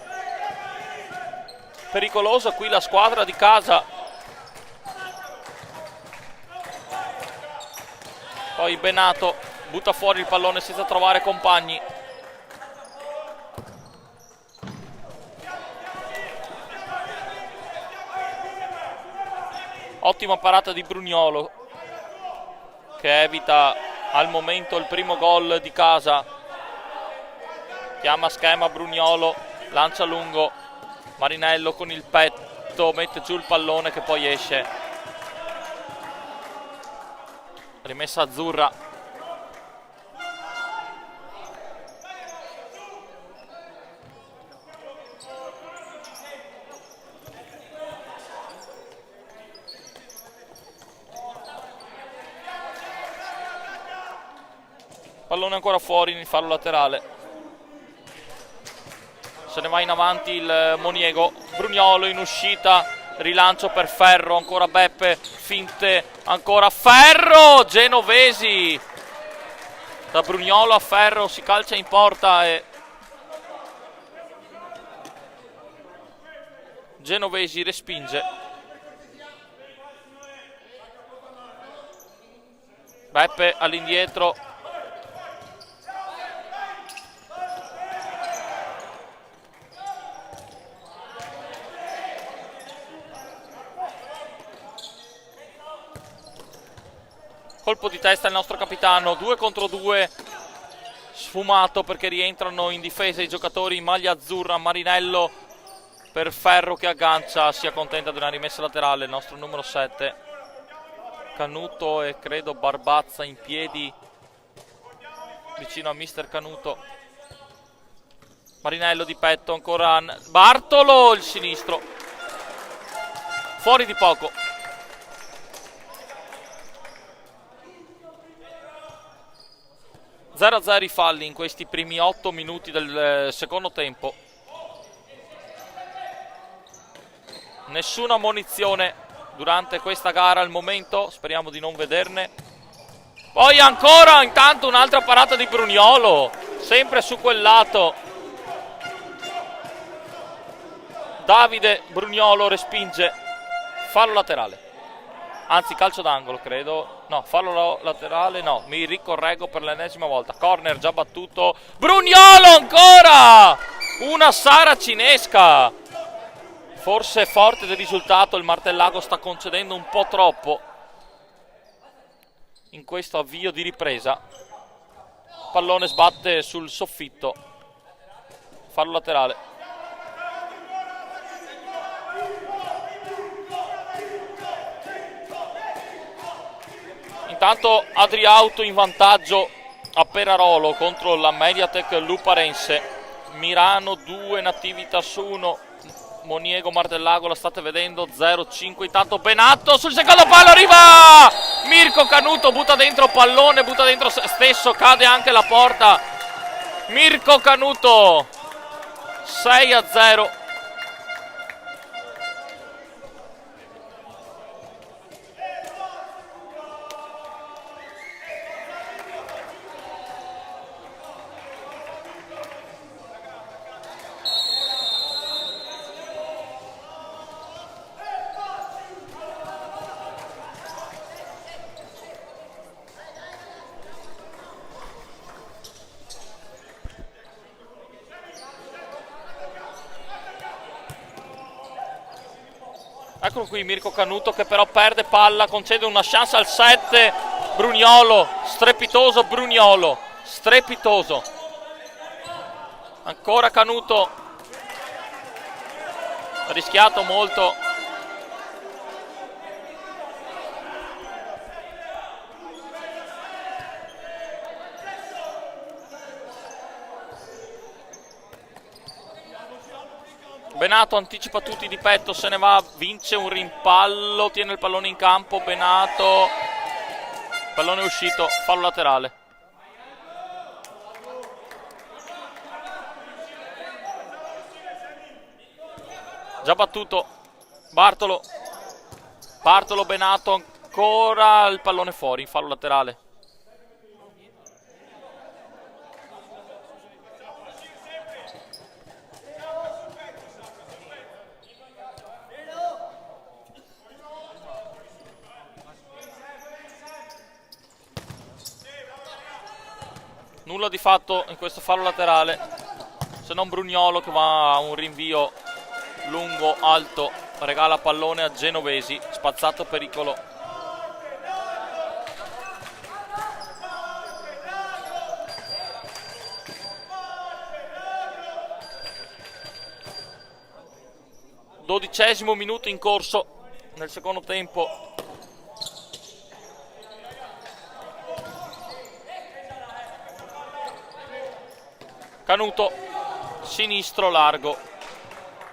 Pericolosa qui la squadra di casa. Poi Benato butta fuori il pallone senza trovare compagni. Ottima parata di Bruniolo che evita al momento il primo gol di casa. Chiama schema Bruniolo, lancia lungo, Marinello con il petto mette giù il pallone che poi esce. Rimessa azzurra. Pallone ancora fuori nel fallo laterale. Se ne va in avanti il Moniego. Bruniolo in uscita. Rilancio per Ferro. Ancora Beppe. Finte. Ancora Ferro. Genovesi. Da Bruniolo a Ferro. Si calcia in porta e Genovesi respinge. Beppe all'indietro. Colpo di testa il nostro capitano, 2 contro 2, sfumato perché rientrano in difesa i giocatori in maglia azzurra. Marinello per Ferro che aggancia, si accontenta di una rimessa laterale il nostro numero 7. Canuto e credo Barbazza in piedi vicino a mister Canuto. Marinello di petto, ancora Bartolo, il sinistro, fuori di poco. Zero a 0 i falli in questi primi 8 minuti del secondo tempo. Nessuna munizione durante questa gara al momento, speriamo di non vederne. Poi ancora intanto un'altra parata di Bruniolo, sempre su quel lato. Davide Bruniolo respinge, fallo laterale. Anzi, calcio d'angolo, credo. No, fallo laterale, no. Mi ricorreggo per l'ennesima volta. Corner già battuto. Bruniolo ancora! Una saracinesca. Forse forte del risultato, il Martellago sta concedendo un po' troppo in questo avvio di ripresa. Pallone sbatte sul soffitto. Fallo laterale. Intanto Adriauto in vantaggio a Perarolo contro la Mediatek Luparense. Mirano 2, Nativitas 1. Moniego Martellago, la state vedendo, 0-5. Intanto Benato sul secondo palo, arriva Mirko Canuto, butta dentro pallone, butta dentro se stesso, cade anche la porta. Mirko Canuto, 6-0. Eccolo qui Mirko Canuto che però perde palla, concede una chance al 7. Bruniolo, strepitoso Bruniolo, strepitoso. Ancora Canuto, ha rischiato molto. Benato anticipa tutti di petto, se ne va, vince un rimpallo, tiene il pallone in campo, Benato, pallone uscito, fallo laterale. Già battuto Bartolo. Benato, ancora il pallone fuori in fallo laterale. Nulla di fatto in questo fallo laterale, se non Brugnolo che va a un rinvio lungo, alto, regala pallone a Genovesi, spazzato pericolo. Dodicesimo minuto in corso nel secondo tempo. Canuto, sinistro largo,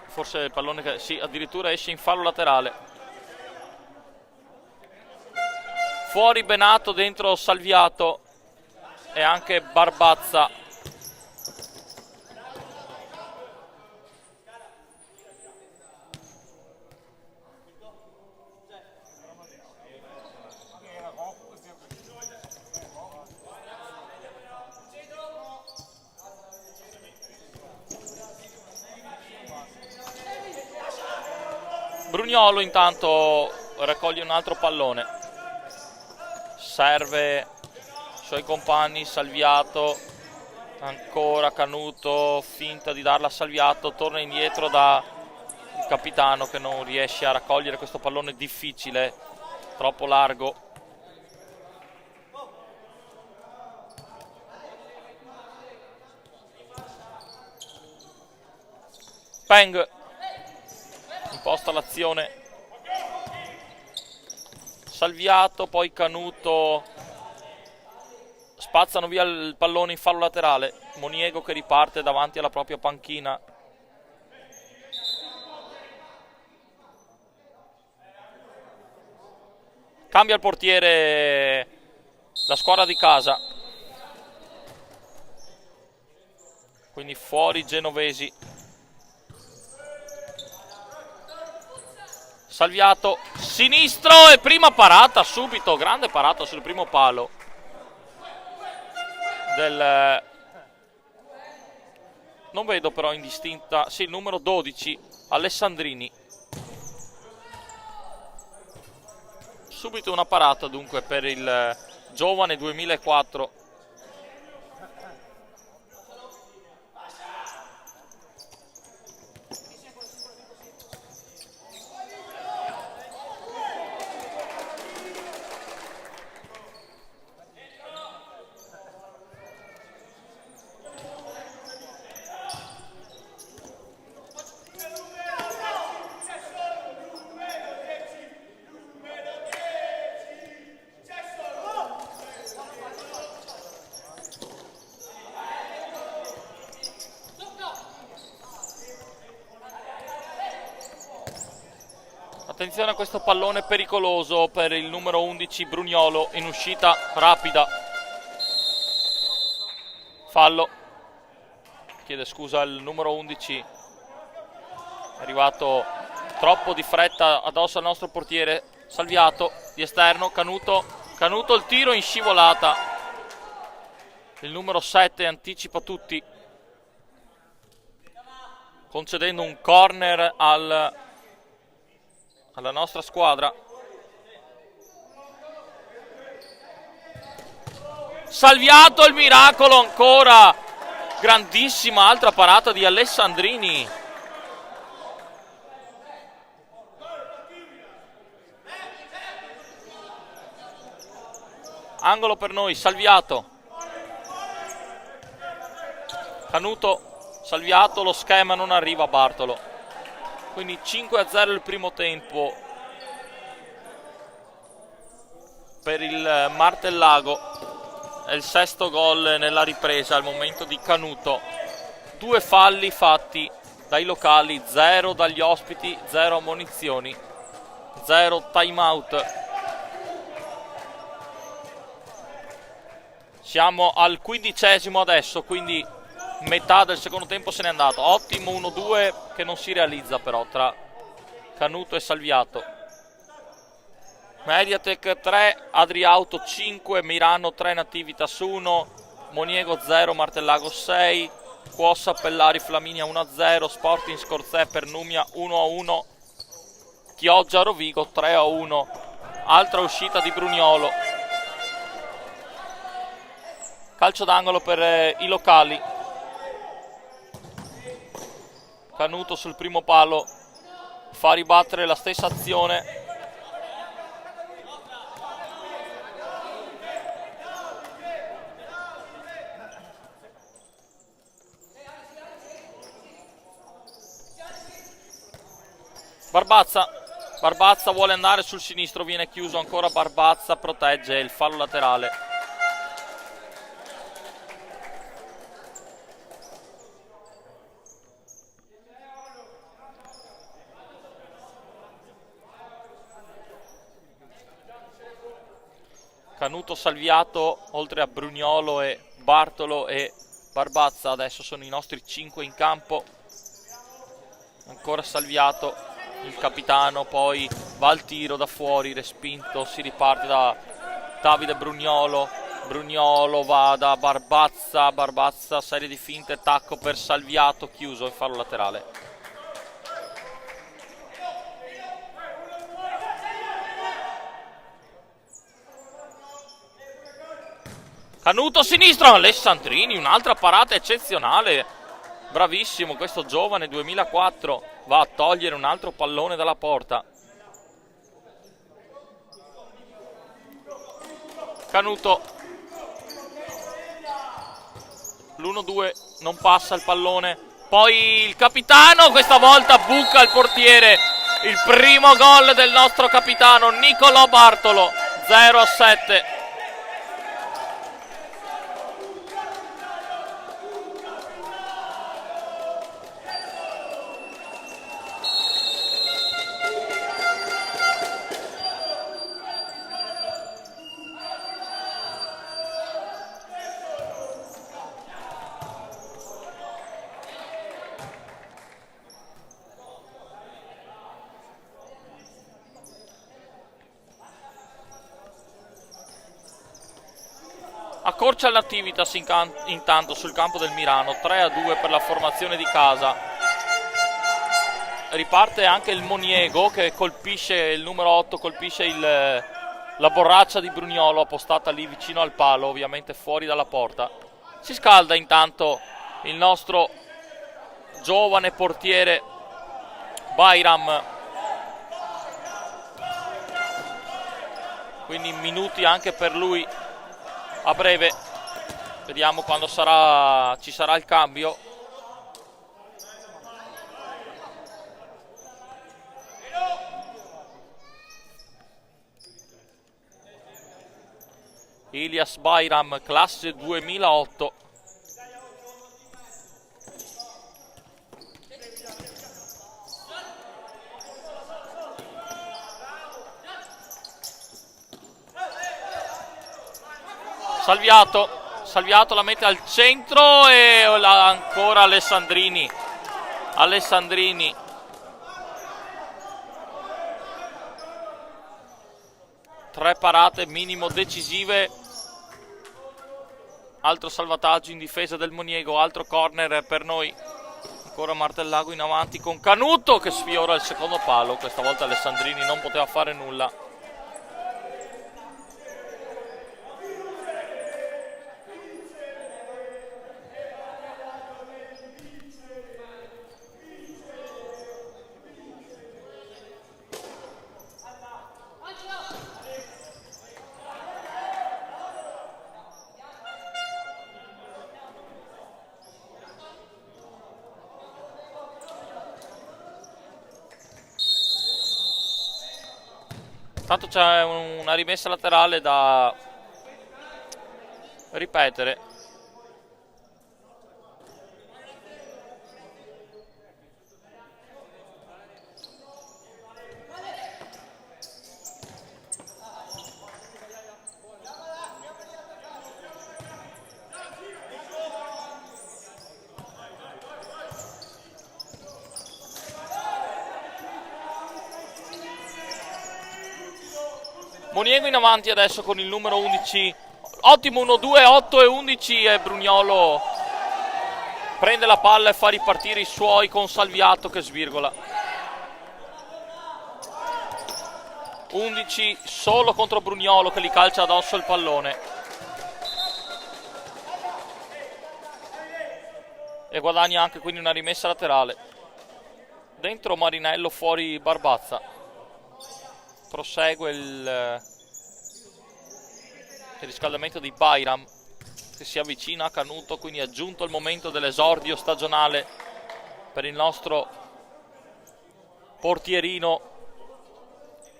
forse il pallone che sì, addirittura esce in fallo laterale. Fuori Benato, dentro Salviato e anche Barbazza. Brugnolo intanto raccoglie un altro pallone, serve i suoi compagni. Salviato, ancora Canuto, finta di darla a Salviato, torna indietro da il capitano che non riesce a raccogliere questo pallone difficile, troppo largo. Peng imposta l'azione, Salviato, poi Canuto, spazzano via il pallone in fallo laterale. Moniego che riparte davanti alla propria panchina. Cambia il portiere la squadra di casa, quindi fuori Genovesi. Salviato, sinistro e prima parata subito, grande parata sul primo palo del... non vedo però indistinta, sì, il numero 12, Alessandrini. Subito una parata dunque per il giovane 2004. Attenzione a questo pallone pericoloso per il numero 11 Brugnolo in uscita rapida. Fallo. Chiede scusa il numero 11. È arrivato troppo di fretta addosso al nostro portiere. Salviato di esterno, Canuto. Canuto il tiro in scivolata. Il numero 7 anticipa tutti, concedendo un corner alla nostra squadra. Salviato, il miracolo ancora, grandissima altra parata di Alessandrini. Angolo per noi, Salviato. Canuto, Salviato, lo schema non arriva a Bartolo. Quindi 5-0 il primo tempo per il Martellago. È il sesto gol nella ripresa al momento di Canuto. 2 falli fatti dai locali, 0 dagli ospiti, 0 ammonizioni, 0 time out. Siamo al 15° adesso, quindi metà del secondo tempo se n'è andato. Ottimo 1-2 che non si realizza però tra Canuto e Salviato. Mediatek 3, Adriauto 5, Mirano 3, Nativitas 1, Moniego 0, Martellago 6, Quossa Pellari Flaminia 1-0, Sporting Scorzè per Numia 1-1, Chioggia Rovigo 3-1. Altra uscita di Bruniolo. Calcio d'angolo per i locali. Canuto sul primo palo fa ribattere la stessa azione. Barbazza vuole andare sul sinistro, viene chiuso ancora Barbazza, protegge il fallo laterale. Canuto Salviato, oltre a Brugnolo e Bartolo e Barbazza, adesso sono i nostri 5 in campo. Ancora Salviato, il capitano, poi va al tiro da fuori, respinto, si riparte da Davide Brugnolo. Brugnolo va da Barbazza, serie di finte, tacco per Salviato, chiuso e fallo laterale. Canuto sinistro, Alessandrini, un'altra parata eccezionale. Bravissimo questo giovane 2004, va a togliere un altro pallone dalla porta. Canuto, l'1-2, non passa il pallone, poi il capitano, questa volta buca il portiere. Il primo gol del nostro capitano Nicolò Bartolo, 0-7. Accorcia l'Nativitas intanto sul campo del Mirano, 3-2 per la formazione di casa. Riparte anche il Moniego che colpisce il numero 8, colpisce la borraccia di Brugnolo appostata lì vicino al palo, ovviamente fuori dalla porta. Si scalda intanto il nostro giovane portiere Bayram, quindi minuti anche per lui a breve. Vediamo quando ci sarà il cambio. Ilias Bayram, classe 2008. Salviato la mette al centro e ancora Alessandrini. 3 parate minimo decisive. Altro salvataggio in difesa del Moniego, altro corner per noi. Ancora Martellago in avanti con Canuto che sfiora il secondo palo. Questa volta Alessandrini non poteva fare nulla. Tanto c'è una rimessa laterale da ripetere. Moniego in avanti adesso con il numero 11. Ottimo 1-2, 8 e 11 e Brugnolo prende la palla e fa ripartire i suoi con Salviato che svirgola. 11 solo contro Brugnolo che gli calcia addosso il pallone. E guadagna anche quindi una rimessa laterale. Dentro Marinello, fuori Barbazza. Prosegue il riscaldamento di Bayram che si avvicina a Canuto, quindi è giunto il momento dell'esordio stagionale per il nostro portierino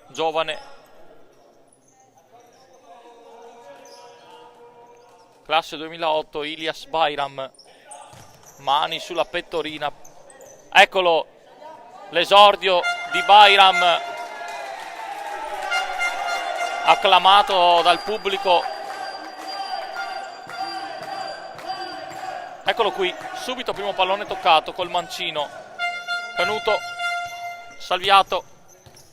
giovane. Classe 2008, Ilias Bayram. Mani sulla pettorina. Eccolo l'esordio di Bayram, acclamato dal pubblico. Eccolo qui, subito primo pallone toccato col mancino. Canuto, Salviato,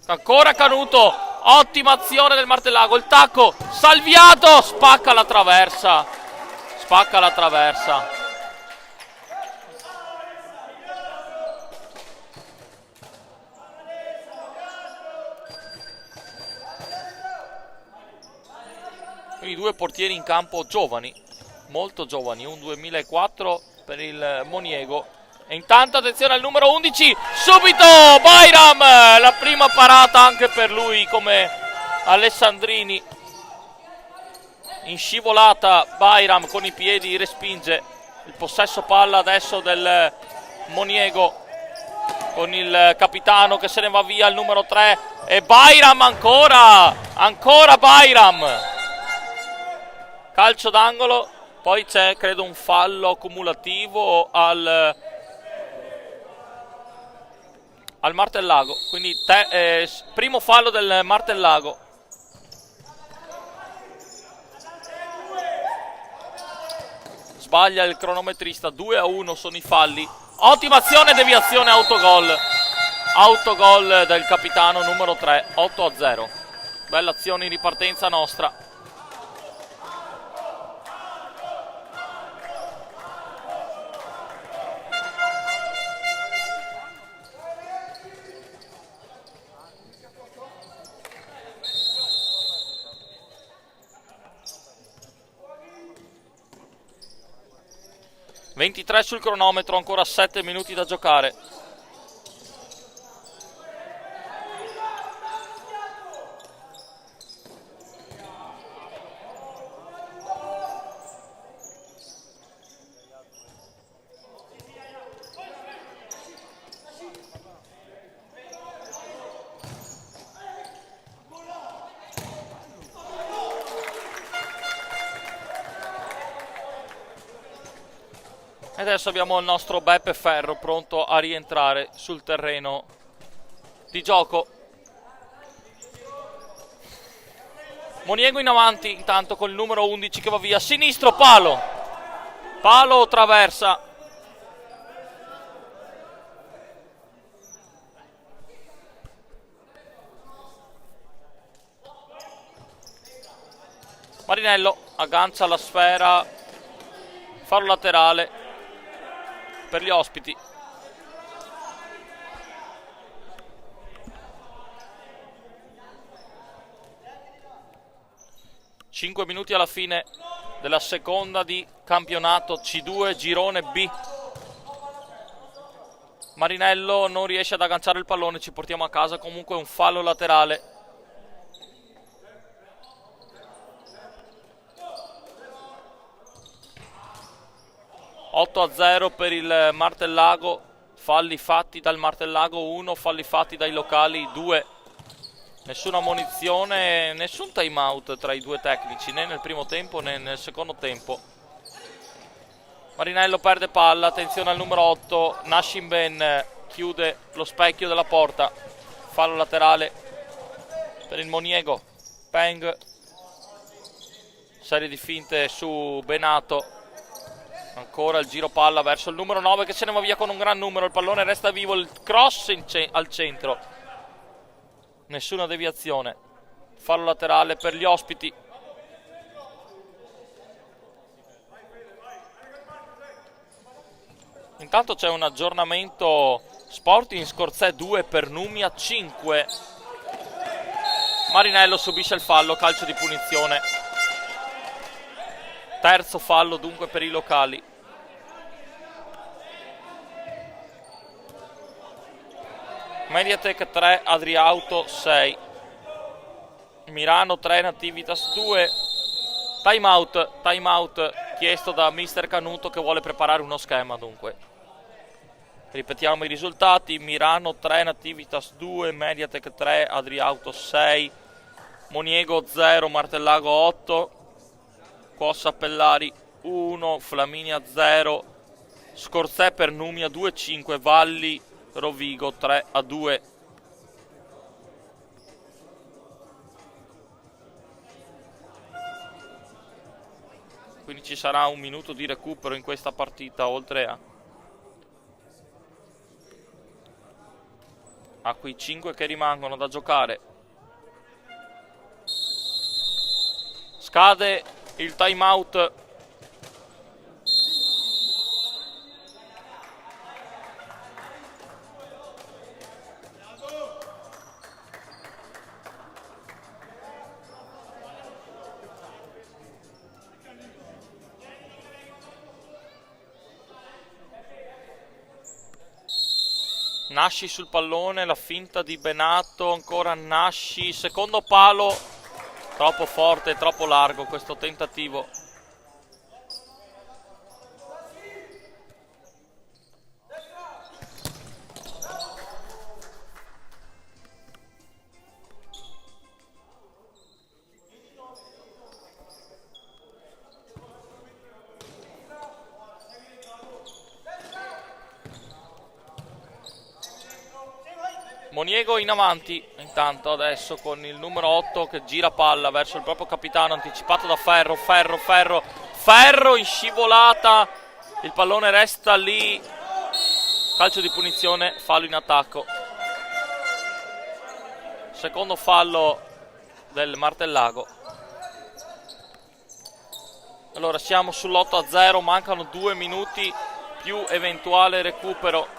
ancora Canuto, ottima azione del Martellago, il tacco, Salviato, spacca la traversa, spacca la traversa. Quindi due portieri in campo giovani, molto giovani, un 2004 per il Moniego. E intanto attenzione al numero 11, subito Bayram, la prima parata anche per lui come Alessandrini. In scivolata Bayram con i piedi respinge il possesso palla adesso del Moniego con il capitano che se ne va via, il numero 3, e Bayram ancora Bayram. Calcio d'angolo, poi c'è credo un fallo accumulativo al Martellago, quindi primo fallo del Martellago. Sbaglia il cronometrista, 2-1 sono i falli. Ottima azione, deviazione, autogol. Autogol del capitano numero 3, 8-0. Bella azione in ripartenza nostra. (23 sul cronometro, ancora 7 minuti da giocare). E adesso abbiamo il nostro Beppe Ferro pronto a rientrare sul terreno di gioco. Moniego in avanti intanto con il numero 11 che va via. Sinistro, palo. Palo o traversa. Marinello aggancia la sfera. Fallo laterale per gli ospiti. Cinque minuti alla fine della seconda di campionato C2 girone B. Marinello non riesce ad agganciare il pallone, ci portiamo a casa comunque un fallo laterale. (8-0) per il Martellago. Falli fatti dal Martellago 1, falli fatti dai locali 2. Nessuna ammonizione, nessun time out tra i due tecnici, né nel primo tempo né nel secondo tempo. Marinello perde palla, attenzione al numero 8, Nashimben chiude lo specchio della porta. Fallo laterale per il Moniego. Peng, serie di finte su Benato. Ancora il giro palla verso il numero 9 che se ne va via con un gran numero. Il pallone resta vivo, il cross al centro. Nessuna deviazione. fallo laterale per gli ospiti. Intanto c'è un aggiornamento Sporting Scorzè 2 per Numia 5. Marinello subisce il fallo, calcio di punizione. Terzo fallo dunque per i locali. Mediatek 3, Adriauto 6. Mirano 3, Nativitas 2. Time out chiesto da mister Canuto che vuole preparare uno schema dunque. Ripetiamo i risultati: Mirano 3, Nativitas 2, Mediatek 3, Adriauto 6, Moniego 0, Martellago 8, Cossa Pellari 1, Flaminia 0, Scorzè per Numia 2-5, Valli Rovigo 3-2. Quindi ci sarà un minuto di recupero in questa partita, oltre a quei 5 che rimangono da giocare. Scade il time out. Nasci sul pallone, la finta di Benato, ancora Nasci, secondo palo, troppo forte, troppo largo questo tentativo. Moniego in avanti, intanto adesso con il numero 8 che gira palla verso il proprio capitano, anticipato da Ferro, Ferro in scivolata, il pallone resta lì, calcio di punizione, fallo in attacco. Secondo fallo del Martellago. Allora siamo sull'8-0, mancano 2 minuti più eventuale recupero.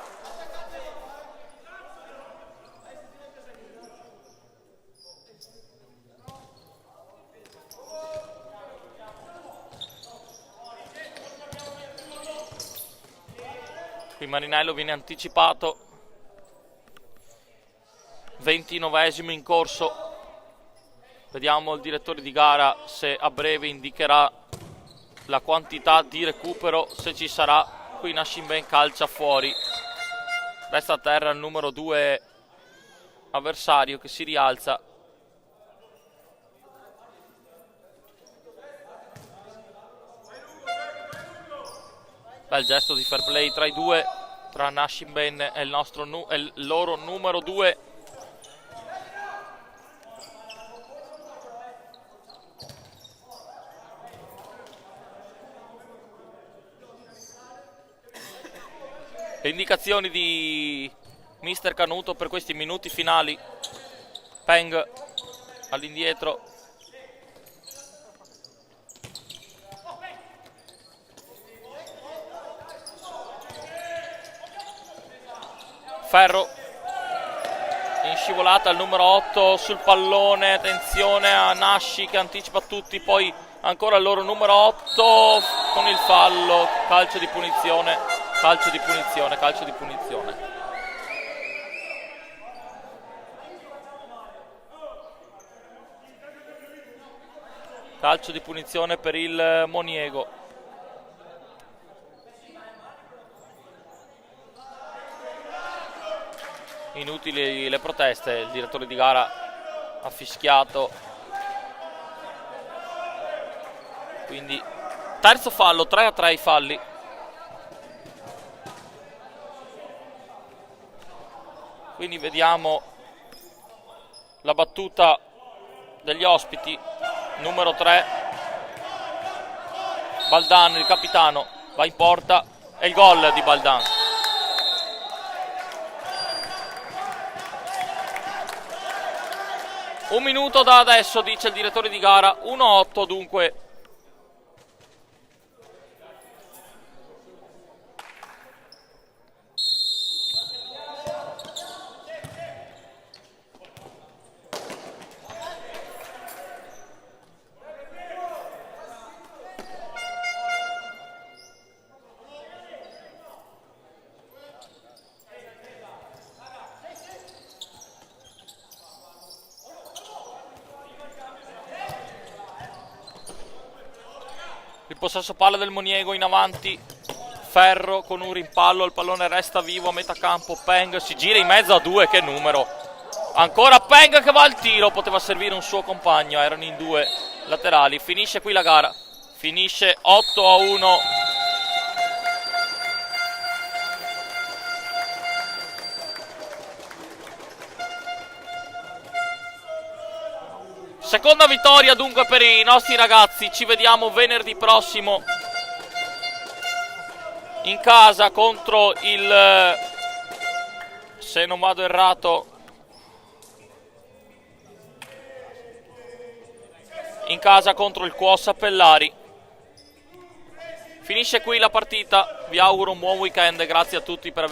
Qui Marinello viene anticipato. 29esimo in corso. Vediamo il direttore di gara se a breve indicherà la quantità di recupero, se ci sarà. Qui Nascimben calcia fuori. Resta a terra il numero 2 avversario che si rialza. Bel gesto di fair play tra i due, tra Nascimben e il loro numero 2. Le indicazioni di mister Canuto per questi minuti finali. Peng all'indietro. Ferro in scivolata al numero 8 sul pallone, attenzione a Nasci che anticipa tutti, poi ancora il loro numero 8 con il fallo, calcio di punizione, calcio di punizione, calcio di punizione. Calcio di punizione per il Moniego. Inutili le proteste, il direttore di gara ha fischiato. Quindi terzo fallo, 3-3 i falli. Quindi vediamo la battuta degli ospiti. Numero 3 Baldan, il capitano, va in porta e il gol di Baldan. Un minuto da adesso, dice il direttore di gara. 1-8 dunque. Il possesso palla del Moniego in avanti. Ferro con un rimpallo, il pallone resta vivo a metà campo. Peng si gira in mezzo a due, che numero. Ancora Peng che va al tiro, poteva servire un suo compagno, erano in due laterali. Finisce qui la gara, finisce 8-1. Seconda vittoria dunque per i nostri ragazzi. Ci vediamo venerdì prossimo in casa contro il, se non vado errato, in casa contro il Quos Appellari. Finisce qui la partita, vi auguro un buon weekend, grazie a tutti per aver